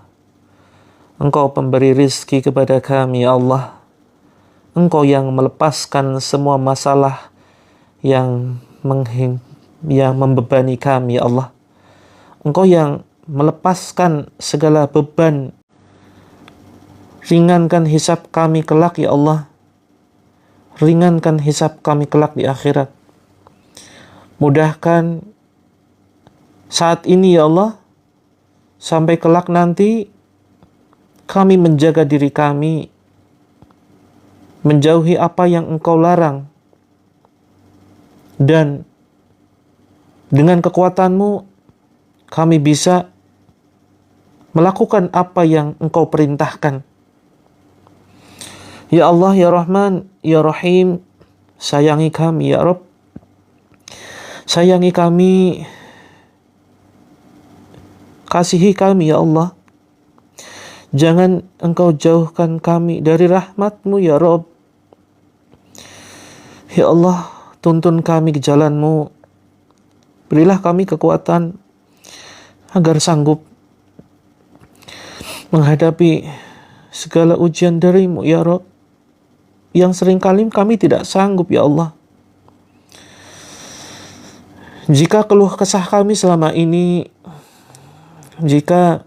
Engkau pemberi rizki kepada kami ya Allah. Engkau yang melepaskan semua masalah yang membebani kami ya Allah. Engkau yang melepaskan segala beban. Ringankan hisab kami kelak ya Allah. Ringankan hisab kami kelak di akhirat. Mudahkan saat ini ya Allah, sampai kelak nanti kami menjaga diri kami, menjauhi apa yang Engkau larang, dan dengan kekuatan-Mu, kami bisa melakukan apa yang Engkau perintahkan. Ya Allah, Ya Rahman, Ya Rahim, sayangi kami, Ya Rabb. Sayangi kami, kasihi kami, Ya Allah. Jangan Engkau jauhkan kami dari rahmat-Mu, Ya Rabb. Ya Allah, tuntun kami ke jalan-Mu. Berilah kami kekuatan agar sanggup menghadapi segala ujian dari-Mu, Ya Rabb, yang seringkali kami tidak sanggup, Ya Allah. Jika keluh kesah kami selama ini, jika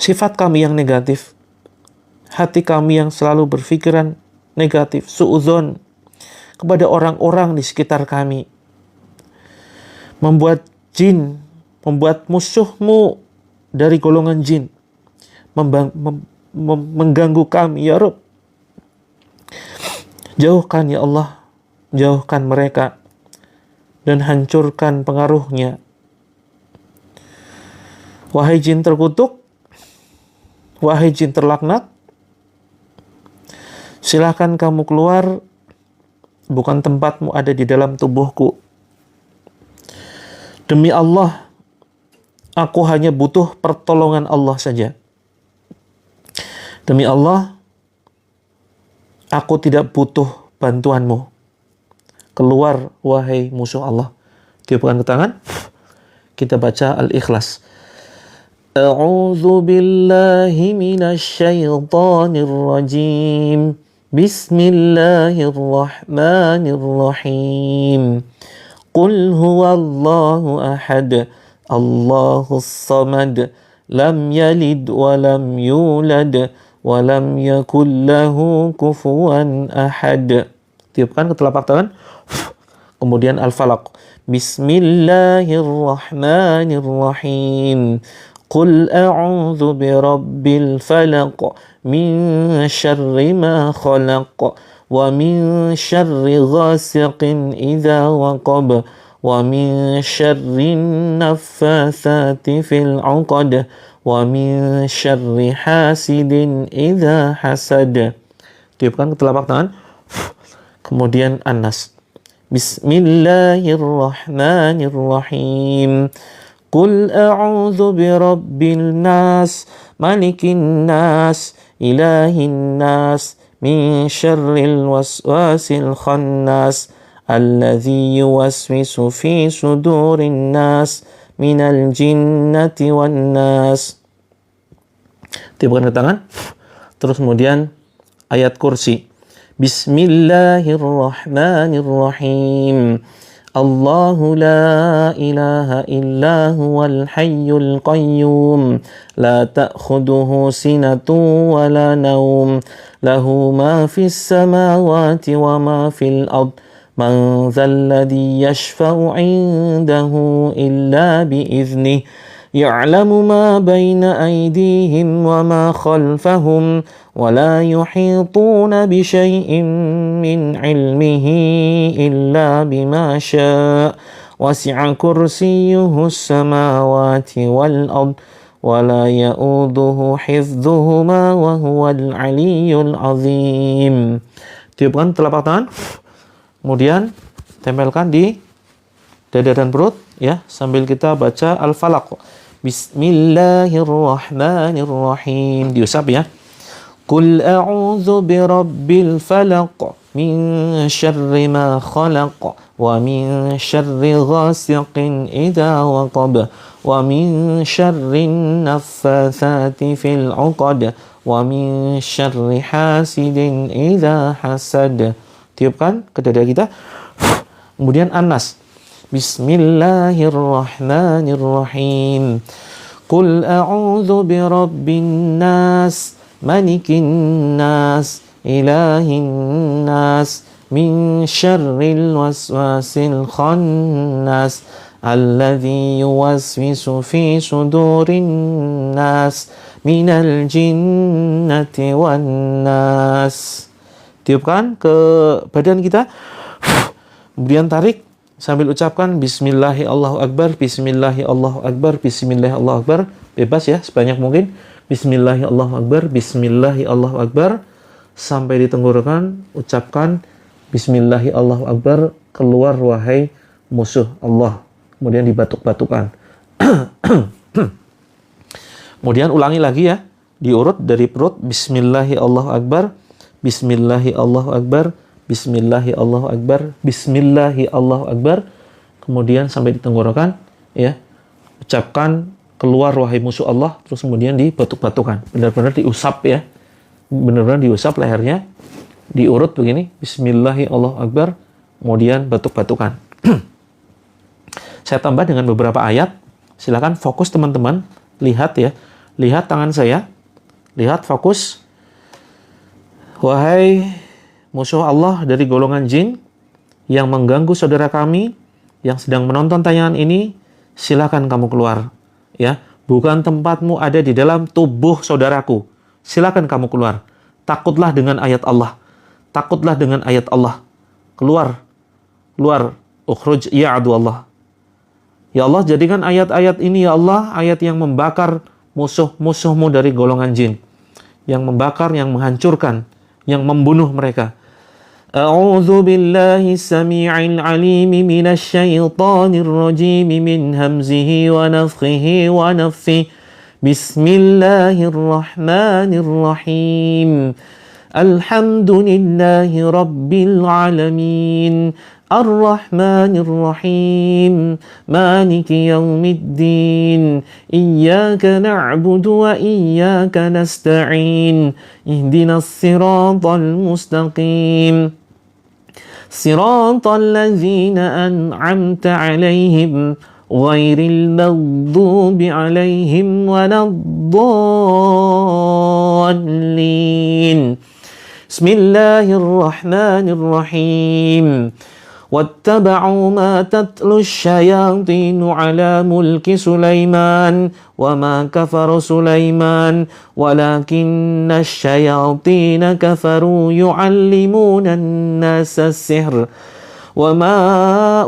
sifat kami yang negatif, hati kami yang selalu berpikiran negatif, suudzon kepada orang-orang di sekitar kami, membuat jin, membuat musuh-Mu dari golongan jin mengganggu kami, Ya Rabb. Jauhkan ya Allah, jauhkan mereka dan hancurkan pengaruhnya. Wahai jin terkutuk, wahai jin terlaknat, silakan kamu keluar, bukan tempatmu ada di dalam tubuhku. Demi Allah, aku hanya butuh pertolongan Allah saja. Demi Allah, aku tidak butuh bantuanmu. Keluar, wahai musuh Allah. Tiupkan ke tangan. Kita baca Al-Ikhlas. A'udzu billahi minasy syaithanir rajim. Bismillahirrahmanirrahim. Qul huwallahu ahad. Allahus samad. Lam yalid wa lam yulad. Wa lam yakul lahu kufuwan ahad. Tiupkan ke telapak tangan. Kemudian Al-Falaq. Bismillahirrahmanirrahim. Qul a'udzu birabbil falaq. Min syarri ma khalaq. Wa min syarri ghasiqin idza waqab. ومن شر النفاثات في العقد ومن شر حاسد إذا حسد. Tiupkan ke telapak tangan. Kemudian An-Nas. Bismillahirrahmanirrahim. Qul a'udzu birabbil nas, malikin nas, ilahin nas, min syarril waswasil khannas, alladzi yuwaswisu fi sudurin nas, minal jinnati wan nas. Tiupkan ke tangan. Terus kemudian ayat kursi. Bismillahirrahmanirrahim. Allahu la ilaha illa huwal hayyul qayyum. La ta'khuduhu sinatun wa la nawm. Lahu ma fis samawati wa ma fil ard. Man dhal ladhi yashfa'u 'indahu illa bi'iznih. Ya'lamu ma baina aydihim wa ma khalfahum. ولا يحيطون بشيء من علمه إلا بما شاء وسع كرسيه السماوات والأرض ولا يؤوده حفظهما وهو العلي العظيم. Tiupkan telapak tangan, kemudian tempelkan di dada dan perut ya, sambil kita baca Al-Falaq. Bismillahirrahmanirrahim. Diusap ya. Qul a'udzu birabbil falaq min syarri ma khalaq wa min syarri ghasiqin idza waqab wa min syarri naffatsati fil 'uqad wa min syarri hasidin idza hasad. Tiupkan ke dada kita. Kemudian An-Nas. Bismillahirrahmanirrahim. Qul a'udzu birabbin nas, malikin nas, ilahin nas, min syarril waswasil khannas, alladzi yuwaswisu fi sudurin nas, minal jinnati wan nas. Tiupkan ke badan kita. Kemudian tarik sambil ucapkan Bismillahi Allahu Akbar, Bismillahi Allahu Akbar, Bismillahi Allahu Akbar. Bebas ya, sebanyak mungkin. Bismillahi Allahu Akbar, Bismillahi Allahu Akbar. Sampai di tenggorokan, ucapkan Bismillahi Allahu Akbar, keluar wahai musuh Allah. Kemudian dibatuk-batukan. Kemudian ulangi lagi ya, diurut dari perut. Bismillahi Allahu Akbar, Bismillahi Allahu Akbar, Bismillahi Allahu Akbar, Bismillahi Allahu Akbar. Kemudian sampai di tenggorokan ya, ucapkan keluar wahai musuh Allah, terus kemudian dibatuk-batukan. Benar-benar diusap ya. Benar-benar diusap lehernya, diurut begini. Bismillahi Allahu Akbar, kemudian batuk-batukan. Saya tambah dengan beberapa ayat. Silakan fokus teman-teman, lihat ya. Lihat tangan saya. Lihat, fokus. Wahai musuh Allah dari golongan jin yang mengganggu saudara kami yang sedang menonton tayangan ini, silakan kamu keluar. Ya, bukan tempatmu ada di dalam tubuh saudaraku. Silakan kamu keluar. Takutlah dengan ayat Allah. Takutlah dengan ayat Allah. Keluar. Keluar. Ukhruj ya adu Allah. Ya Allah, jadikan ayat-ayat ini ya Allah, ayat yang membakar musuh-musuhmu dari golongan jin. Yang membakar, yang menghancurkan, yang membunuh mereka. A'udzu billahi samii'il 'aliim minasy syaithaanir rajiim min hamzihi wa nafthihi wa nafthihi. Bismillahirrahmanirrahim. Alhamdulillahi rabbil 'alamin. Ar-Rahmanir-Rahim. Maliki yaumiddin. Iyyaka na'budu wa iyyaka nasta'in. Ihdinas siratal mustaqim. Siratal ladzina an'amta 'alaihim ghairil maghdubi 'alaihim waladdallin. Bismillahirrahmanirrahim. واتبعوا ما تتلو الشياطين على ملك سليمان وما كفر سليمان ولكن الشياطين كفروا يعلمون الناس السحر وما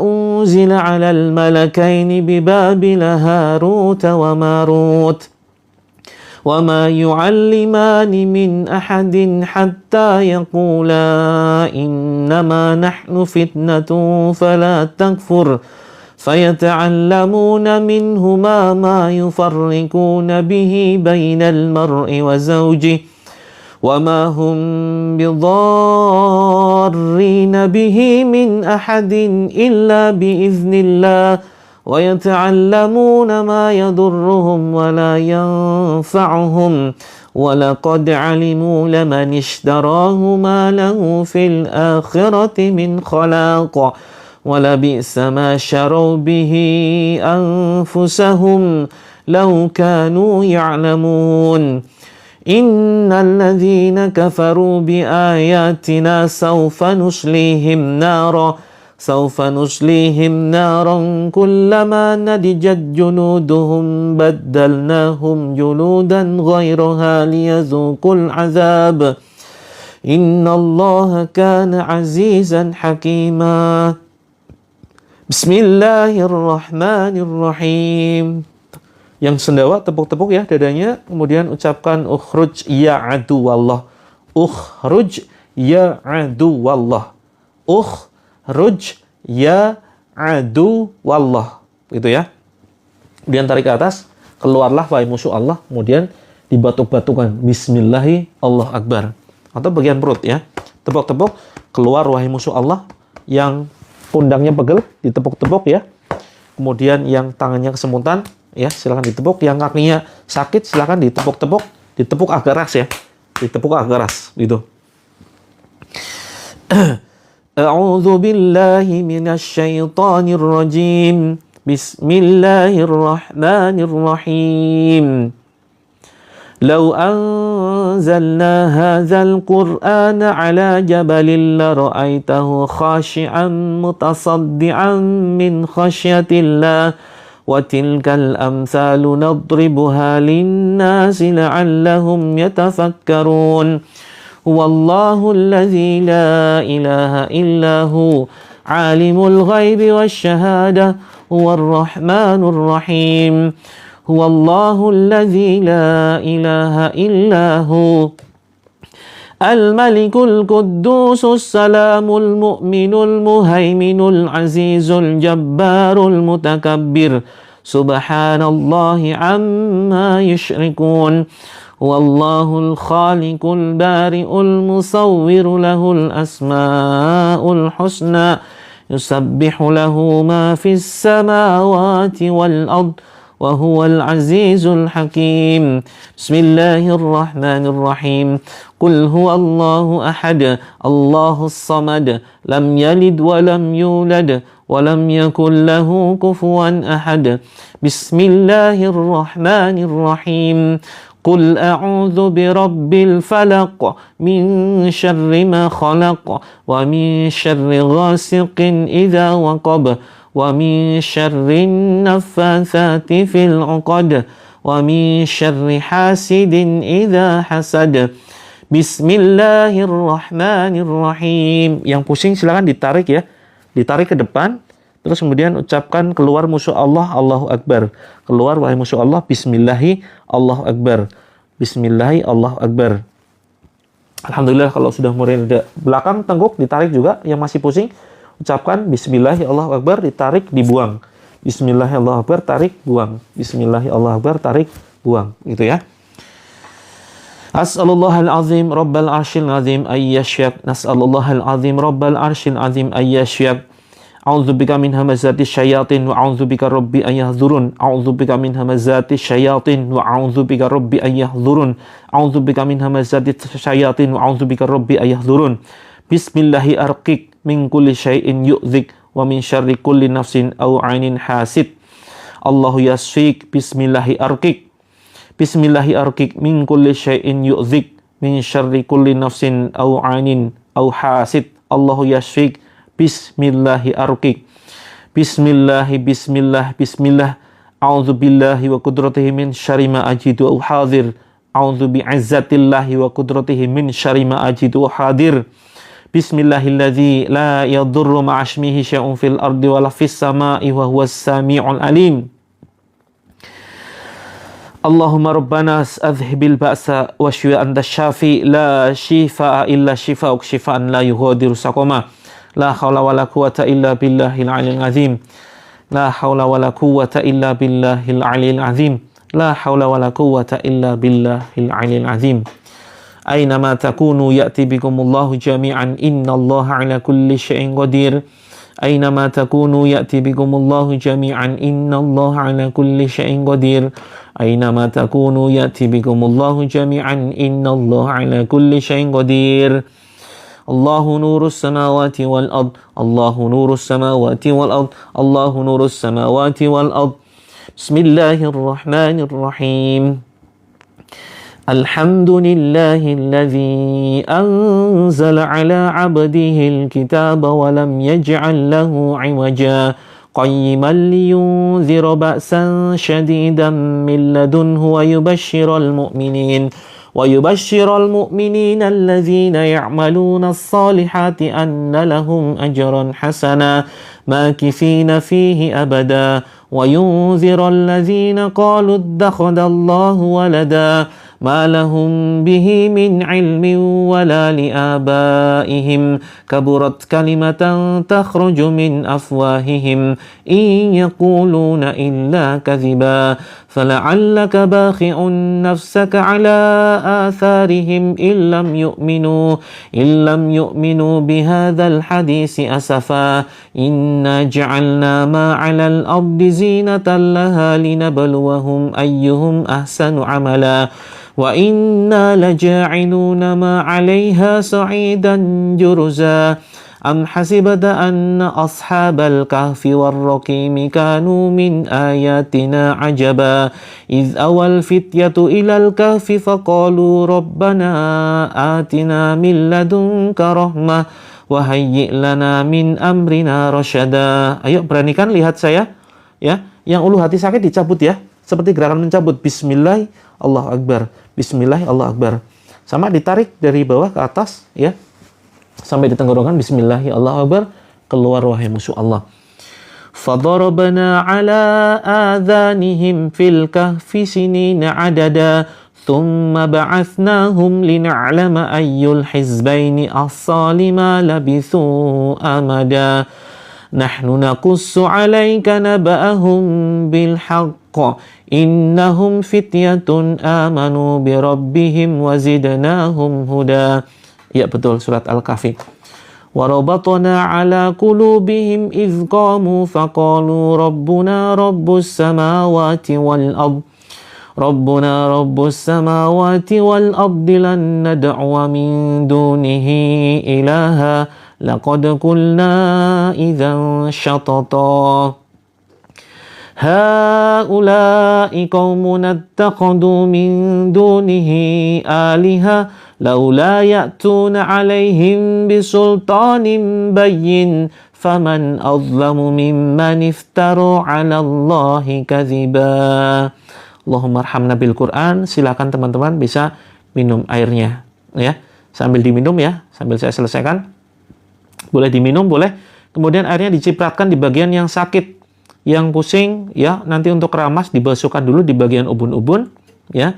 أنزل على الملكين ببابل هاروت وماروت وما يعلمان من أحد حتى يقولا إنما نحن فتنة فلا تكفر فيتعلمون منهما ما يفرقون به بين المرء وزوجه وما هم بضارين به من أحد إلا بإذن الله ويتعلمون ما يضرهم ولا ينفعهم ولقد علموا لمن اشتراه ما له في الآخرة من خلاق ولبئس ما شروا به أنفسهم لو كانوا يعلمون إن الذين كفروا بآياتنا سوف نصليهم نارا كلما نضجت جلودهم بدلناهم جلودا غيرها ليذوقوا العذاب إن الله كان عزيزا حكيما بسم الله الرحمن الرحيم. Yang sendawa tepuk-tepuk ya dadanya, kemudian ucapkan ukhruj ya aduwallah. Ukhruj ya aduwallah. Ukhruj ya aduwallah. Gitu ya. Kemudian tarik ke atas, keluarlah wahai musuh Allah, kemudian dibatuk-batukan bismillahi Allah akbar. Atau bagian perut ya. Tepuk-tepuk, keluar wahai musuh Allah, yang pundaknya pegel ditepuk-tepuk ya. Kemudian yang tangannya kesemutan ya, silakan ditepuk. Yang kakinya sakit silakan ditepuk-tepuk, ditepuk agak keras ya. Ditepuk agak keras gitu. A'udzu billahi minasyaitonir rajim. Bismillahirrahmanirrahim. Law anzalna hadzal qur'ana 'ala jabalin la ra'aitahu khashi'an mutasaddian min khasyatillah wa tilkal amsalu nadribuha lin-nasi la'allahum yatafakkarun. Huwallahu allazi la ilaha illa hu 'alimul ghaibi wasyahada huwar rahmanur rahim. Huwallahu allazi la ilaha illa hu al-malikul quddusus salamul mu'minul muhaiminul azizul jabbarul mutakabbir subhanallahi amma yushrikun. Wallahul khaliqul bari'ul musawwiru lahul asma'ul husna yusabbihu lahu ma fis samawati wal ard wa huwal azizul hakim. Bismillahirrahmanirrahim. Qul huwallahu ahad, Allahus samad, lam yalid wa lam yulad wa lam yakul lahu kufuwan ahad. Bismillahirrahmanirrahim. Qul a'udzu birabbil falaq min syarri ma khalaq wa min syarri ghasiqin idza waqab wa min syarri naffatsati fil 'uqad wa min syarri hasidin idza hasad. Bismillahirrahmanirrahim. Yang pusing silakan ditarik ya. Ditarik ke depan, terus kemudian ucapkan keluar musuh Allah, Allahu akbar. Keluar wahai musuh Allah, bismillahi Allahu akbar. Bismillahi Allahu akbar. Alhamdulillah kalau sudah mulai ada belakang tengguk ditarik juga, yang masih pusing ucapkan bismillahi Allahu akbar, ditarik, dibuang. Bismillahi Allahu akbar, tarik, buang. Bismillahi Allahu akbar, tarik, buang. Gitu ya. As'alullahal azim rabbal arsyil azim ayyashyak. Nas'alullahal azim rabbal arsyil azim ayyashyak. A'udzubika min hamazati syayatin wa a'udzubika rabbi ayahdurun. A'udzubika min hamazati syayatin wa a'udzubika rabbi ayahdurun. A'udzubika min hamazati syayatin wa a'udzubika rabbi ayahdurun. Bismillahi arqik min kulli syai'in yu'dzik wa min syarri kulli nafsin aw 'ainin hasid. Allahu yasfik. Bismillahi arqik. Bismillahi arqik min kulli syai'in yu'dzik min syarri kulli nafsin aw 'ainin aw hasid. Allahu yasfik. Bismillahi arqik. Bismillahi bismillah bismillah. A'udzu billahi wa qudratihi min syarri ma ajidu aw hadir. A'udzu bi'izzatillahi wa qudratihi min syarri ma ajidu aw hadir. Bismillahilladzi la yadurru ma'asmihi syai'un fil ardi wala fis sama'i wa huwas sami'ul alim. Allahumma rabbana adhhibil ba'sa washfi anta syafi la shifaa illa shifaa'uk shifaan la yughadiru saqama. La haula wala quwata illa billahil aliyil azim. La haula wala quwata illa billahil aliyil azim. La haula wala quwata illa billahil aliyil azim. Aina ma takunu ya'ti bikumullahu jami'an innallaha ala kulli syai'in qadir. Aina ma takunu ya'ti bikumullahu jami'an innallaha ala kulli syai'in qadir. Aina ma takunu ya'ti bikumullahu jami'an innallaha ala kulli syai'in qadir. Allahu nurus samawati wal ard. Allahu nurus samawati wal ard. Allahu nurus samawati wal ard. Bismillahirrahmanirrahim. Alhamdulillahilladzi anzala ala 'abdihi al-kitaba wa lam yaj'al lahu 'iwaja qayyiman liyunzira ba'san shadidan min ladunhu wa yubashshiral mu'minin alladzina ya'maluna as-salihati anna lahum ajran hasana makithina fihi abada wa yunzira alladzina qalu ittakhadallahu walada ما لهم به من علم ولا لآبائهم كبرت كلمة تخرج من أفواههم إن يقولون إلا كذبا فلعلك باخع نفسك على آثارهم إن لم يؤمنوا بهذا الحديث أسفا إنا جعلنا ما على الأرض زينة لها لنبلوهم أيهم أحسن عملا وإنا لجاعلون ما عليها صعيدا جرزا أم حسبت أن أصحاب الكهف والرقيم كانوا من آياتنا عجبا إذ أوى الفتية إلى الكهف فقالوا ربنا آتنا من لدنك رحمة وهيئ لنا من أمرنا رشدا. Ayo beranikan lihat saya ya, yang ulu hati sakit dicabut ya, seperti gerakan mencabut. Bismillah Allahu Akbar, Bismillah Allahu Akbar. Sama ditarik dari bawah ke atas ya, sampai di tenggorokan. Bismillah Allahu Akbar, keluar wahai musuh Allah. Fadarabna ala adhanihim fil kahfi sinina adada thumma ba'athnahum lina'lama ayyul hizbaini ahsali ma labithu amada. Nahnu naqussu 'alaika naba'ahum bil haqq innahum fityatun amanu bi rabbihim wa zidnahum huda. Ya betul, surat Al-Kahfi. Wa rabatna 'ala qulubihim idz qamu faqalu rabbuna rabbus samawati wal ard. Rabbuna rabbus samawati wal ardi lan nad'uwa min dunihi ilaha laqad qulna idzan syatata. Haula'i qaumun ittakhadhu min dunihi aliha laula ya'tuna 'alaihim bisultanin bayyin faman adzamu mimman iftara 'ala Allahi kadziba. Allahumma arhamna bil Quran. Silakan teman-teman bisa minum airnya ya. Sambil diminum ya, sambil saya selesaikan. Boleh diminum, boleh. Kemudian airnya dicipratkan di bagian yang sakit, yang pusing ya, nanti untuk keramas dibasuhkan dulu di bagian ubun-ubun ya.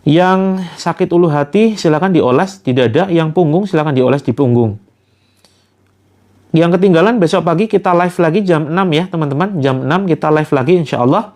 Yang sakit ulu hati silakan dioles di dada, yang punggung silakan dioles di punggung. Yang ketinggalan besok pagi kita live lagi jam 6 ya teman-teman. Jam 6 kita live lagi insyaallah.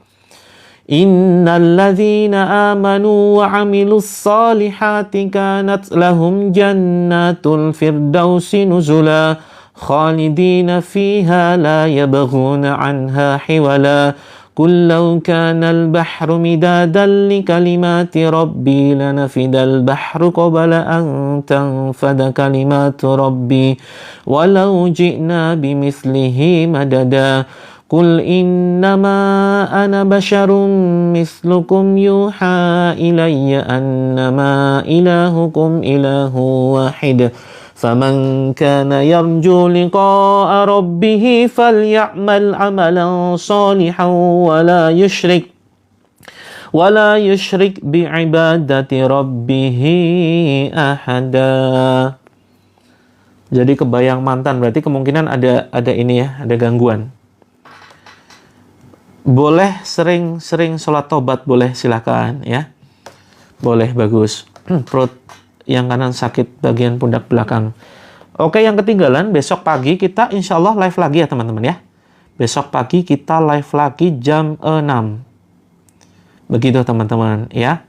Innalladzina amanu wa 'amilus solihati kanat lahum jannatul firdausi nuzula khalidina fiha la yabghuna 'anha hiwala. Qul law kana al-bahru midadan li kalimati rabbi lanafidal bahru qabla an tanfada kalimatu rabbi walau ji'na bimithlihi madada. Qul innama ana basyarum mislukum yuha ilayya annama ilahukum ilahu wahid. Faman kana yarju liqa'a rabbih faly'amal 'amalan shalihan wala yushrik bi'ibadati rabbih ahada. Jadi kebayang mantan, berarti kemungkinan ada ini ya, ada gangguan. Boleh sering-sering sholat tobat, boleh, silakan ya. Boleh, bagus. Perut yang kanan sakit bagian pundak belakang. Oke, yang ketinggalan, besok pagi kita insya Allah live lagi ya teman-teman ya. Besok pagi kita live lagi jam 6. Begitu teman-teman ya.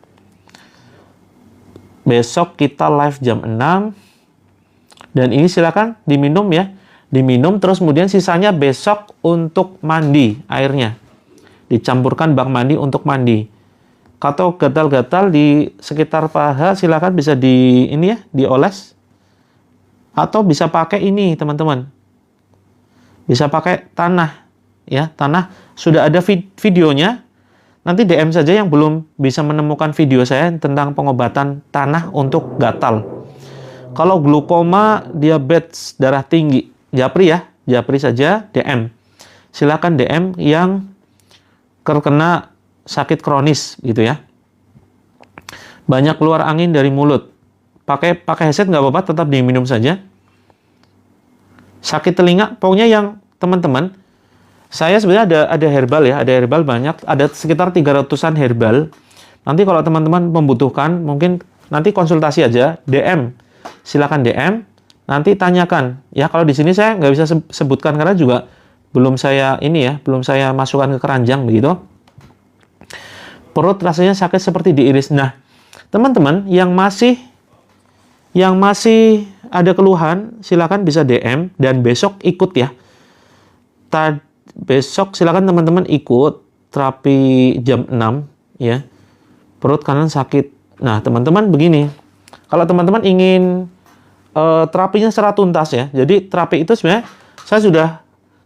Besok kita live jam 6. Dan ini silakan diminum ya. Diminum terus kemudian sisanya besok untuk mandi airnya. Dicampurkan bak mandi untuk mandi. Atau gatal-gatal di sekitar paha silakan bisa dioles. Atau bisa pakai ini teman-teman. Bisa pakai tanah ya, tanah sudah ada videonya. Nanti DM saja yang belum bisa menemukan video saya tentang pengobatan tanah untuk gatal. Kalau glukoma, diabetes, darah tinggi, japri ya, japri saja DM. Silakan DM yang terkena sakit kronis gitu ya. Banyak keluar angin dari mulut. Pakai headset nggak apa-apa, tetap diminum saja. Sakit telinga, pokoknya yang teman-teman, saya sebenarnya ada herbal ya, ada herbal banyak, ada sekitar 300-an herbal. Nanti kalau teman-teman membutuhkan, mungkin nanti konsultasi aja, DM. Silakan DM, nanti tanyakan. Ya kalau di sini saya nggak bisa sebutkan karena juga belum saya belum saya masukkan ke keranjang begitu. Perut rasanya sakit seperti diiris. Nah, teman-teman yang masih ada keluhan, silakan bisa DM dan besok ikut ya. Besok silakan teman-teman ikut terapi jam 6 ya. Perut kanan sakit. Nah, teman-teman begini. Kalau teman-teman ingin terapinya secara tuntas ya. Jadi terapi itu sebenarnya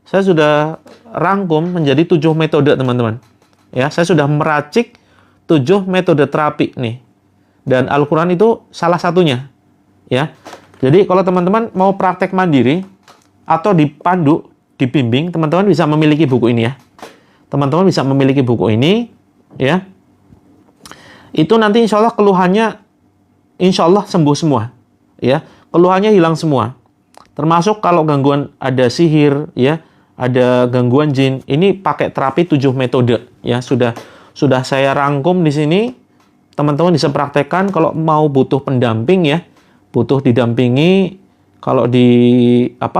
saya sudah rangkum menjadi 7 metode teman-teman. Ya, saya sudah meracik 7 metode terapi nih. Dan Al-Qur'an itu salah satunya. Ya. Jadi kalau teman-teman mau praktek mandiri atau dipandu, dibimbing, teman-teman bisa memiliki buku ini ya. Teman-teman bisa memiliki buku ini ya. Itu nanti insya Allah keluhannya insya Allah sembuh semua, ya. Keluhannya hilang semua. Termasuk kalau gangguan ada sihir, ya, ada gangguan jin. Ini pakai terapi 7 metode, ya. Sudah saya rangkum di sini. Teman-teman bisa praktekkan kalau mau butuh pendamping, ya. Butuh didampingi. Kalau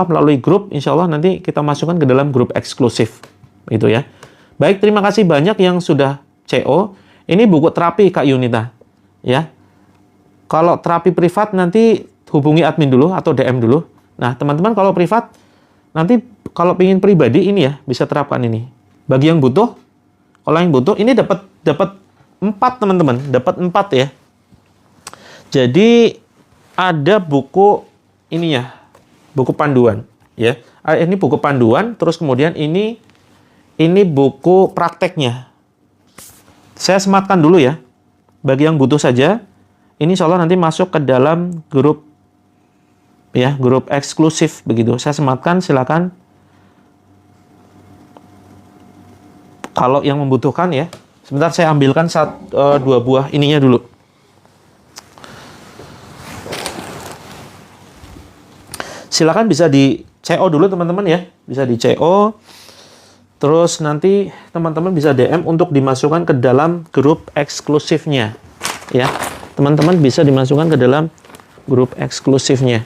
melalui grup, insya Allah nanti kita masukkan ke dalam grup eksklusif, gitu ya. Baik, terima kasih banyak yang sudah CO. Ini buku terapi Kak Yunita, ya. Kalau terapi privat nanti hubungi admin dulu atau DM dulu. Nah, teman-teman kalau privat, nanti kalau ingin pribadi ini ya, bisa terapkan ini. Bagi yang butuh, kalau yang butuh, ini dapat 4 teman-teman, dapat 4 ya. Jadi, ada buku ini ya, buku panduan. Ya. Ini buku panduan, terus kemudian ini buku prakteknya. Saya sematkan dulu ya, bagi yang butuh saja. Ini insya Allah nanti masuk ke dalam grup ya, grup eksklusif begitu. Saya sematkan, silakan. Kalau yang membutuhkan ya. Sebentar saya ambilkan 2 buah ininya dulu. Silakan bisa di CO dulu teman-teman ya. Bisa di CO. Terus nanti teman-teman bisa DM untuk dimasukkan ke dalam grup eksklusifnya. Ya. Teman-teman bisa dimasukkan ke dalam grup eksklusifnya.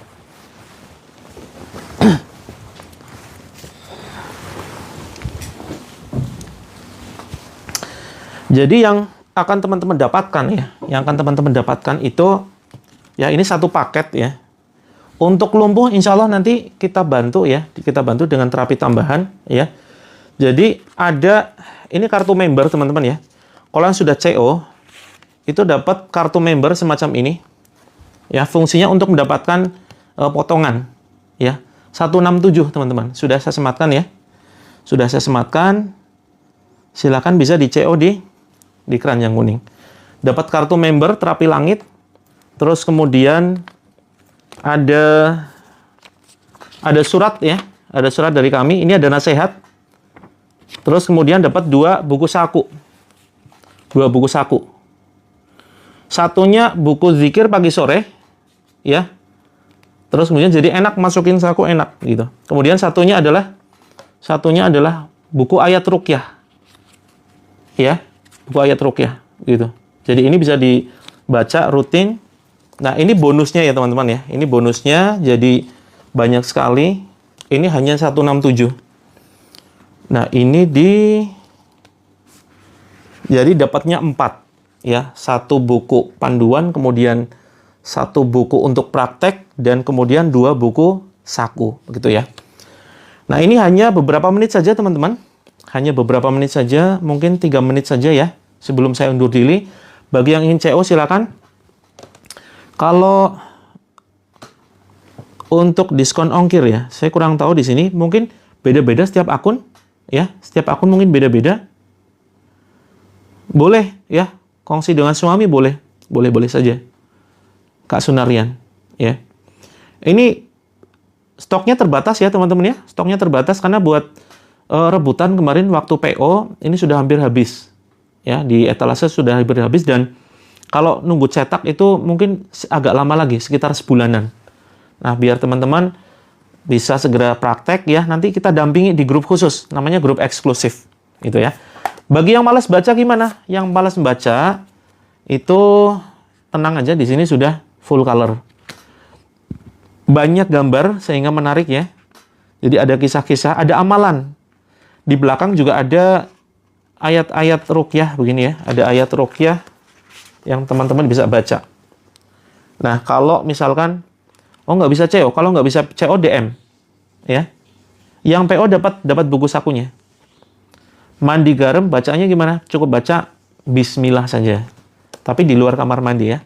Jadi yang akan teman-teman dapatkan ya, yang akan teman-teman dapatkan itu ya ini satu paket ya. Untuk lumpuh insya Allah nanti kita bantu ya, kita bantu dengan terapi tambahan ya. Jadi ada ini kartu member teman-teman ya. Kalau yang sudah CO itu dapat kartu member semacam ini. Ya, fungsinya untuk mendapatkan potongan ya. 167 teman-teman. Sudah saya sematkan ya. Sudah saya sematkan. Silakan bisa di CO di keranjang kuning. Dapat kartu member terapi langit. Terus kemudian ada surat ya. Ada surat dari kami. Ini ada nasihat. Terus kemudian dapat 2 buku saku. 2 buku saku. Satunya buku zikir pagi sore, ya. Terus kemudian jadi enak masukin saku, enak gitu. Kemudian satunya adalah buku ayat ruqyah. Ya, buku ayat ruqyah gitu. Jadi ini bisa dibaca rutin. Nah, ini bonusnya ya teman-teman ya. Ini bonusnya jadi banyak sekali. Ini hanya 167. Nah, ini jadi dapatnya 4 ya. 1 buku panduan, kemudian 1 buku untuk praktek, dan kemudian 2 buku saku gitu ya. Nah, ini hanya beberapa menit saja teman-teman. Hanya beberapa menit saja, mungkin 3 menit saja ya sebelum saya undur diri. Bagi yang ingin CO silakan. Kalau untuk diskon ongkir ya, saya kurang tahu di sini, mungkin beda-beda setiap akun ya. Setiap akun mungkin beda-beda. Boleh ya, kongsi dengan suami boleh. Boleh-boleh saja. Kak Sunaryan ya. Ini stoknya terbatas ya teman-teman ya. Stoknya terbatas karena buat rebutan kemarin waktu PO ini sudah hampir habis. Ya, di etalase sudah hampir habis, dan kalau nunggu cetak itu mungkin agak lama lagi, sekitar sebulanan. Nah, biar teman-teman bisa segera praktek ya, nanti kita dampingi di grup khusus, namanya grup eksklusif gitu ya. Bagi yang malas baca gimana? Yang malas baca itu tenang aja, di sini sudah full color. Banyak gambar sehingga menarik ya. Jadi ada kisah-kisah, ada amalan. Di belakang juga ada ayat-ayat ruqyah begini ya. Ada ayat ruqyah yang teman-teman bisa baca. Nah, kalau misalkan nggak bisa CO, kalau nggak bisa CO DM ya. Yang PO dapat buku sakunya. Mandi garam bacanya gimana? Cukup baca bismillah saja. Tapi di luar kamar mandi ya.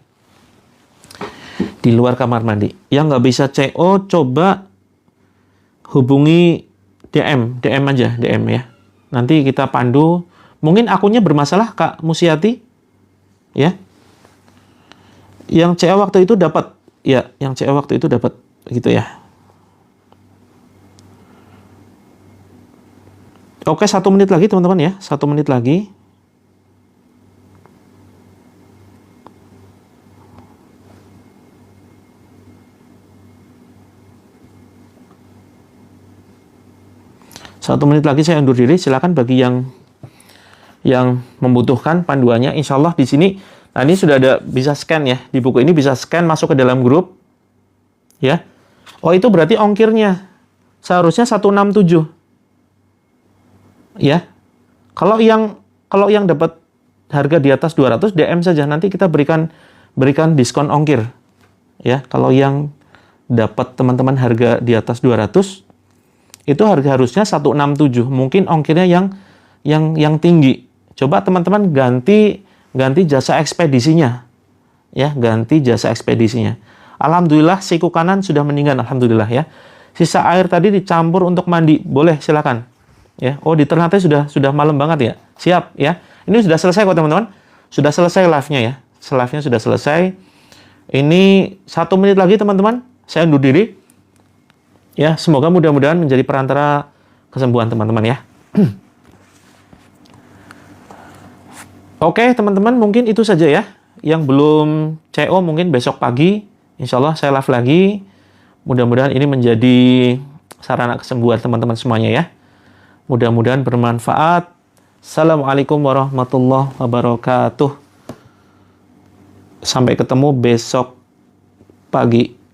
Di luar kamar mandi. Yang nggak bisa CO coba hubungi DM aja, DM ya. Nanti kita pandu. Mungkin akunnya bermasalah Kak Musiati ya. Yang CO waktu itu dapat ya, yang CO waktu itu dapat gitu ya. Oke, 1 menit lagi teman-teman ya. 1 menit lagi. Satu menit lagi saya undur diri. Silakan bagi yang membutuhkan panduannya. Insya Allah di sini, nah ini sudah ada, bisa scan ya. Di buku ini bisa scan masuk ke dalam grup. Ya. Oh, itu berarti ongkirnya. Seharusnya 167. Ya. Kalau yang dapat harga di atas 200, DM saja. Nanti kita berikan diskon ongkir. Ya. Kalau yang dapat teman-teman harga di atas 200, itu harusnya 167. Mungkin ongkirnya yang tinggi. Coba teman-teman ganti jasa ekspedisinya. Ya, ganti jasa ekspedisinya. Alhamdulillah siku kanan sudah meninggal, alhamdulillah ya. Sisa air tadi dicampur untuk mandi, boleh silakan. Ya. Oh, di Ternate sudah malam banget ya. Siap ya. Ini sudah selesai kok teman-teman. Sudah selesai live-nya ya. Live-nya sudah selesai. Ini 1 menit lagi teman-teman. Saya undur diri. Ya, semoga mudah-mudahan menjadi perantara kesembuhan teman-teman ya. Oke, teman-teman, mungkin itu saja ya. Yang belum CO mungkin besok pagi, insya Allah saya live lagi. Mudah-mudahan ini menjadi sarana kesembuhan teman-teman semuanya ya. Mudah-mudahan bermanfaat. Assalamualaikum warahmatullahi wabarakatuh. Sampai ketemu besok pagi.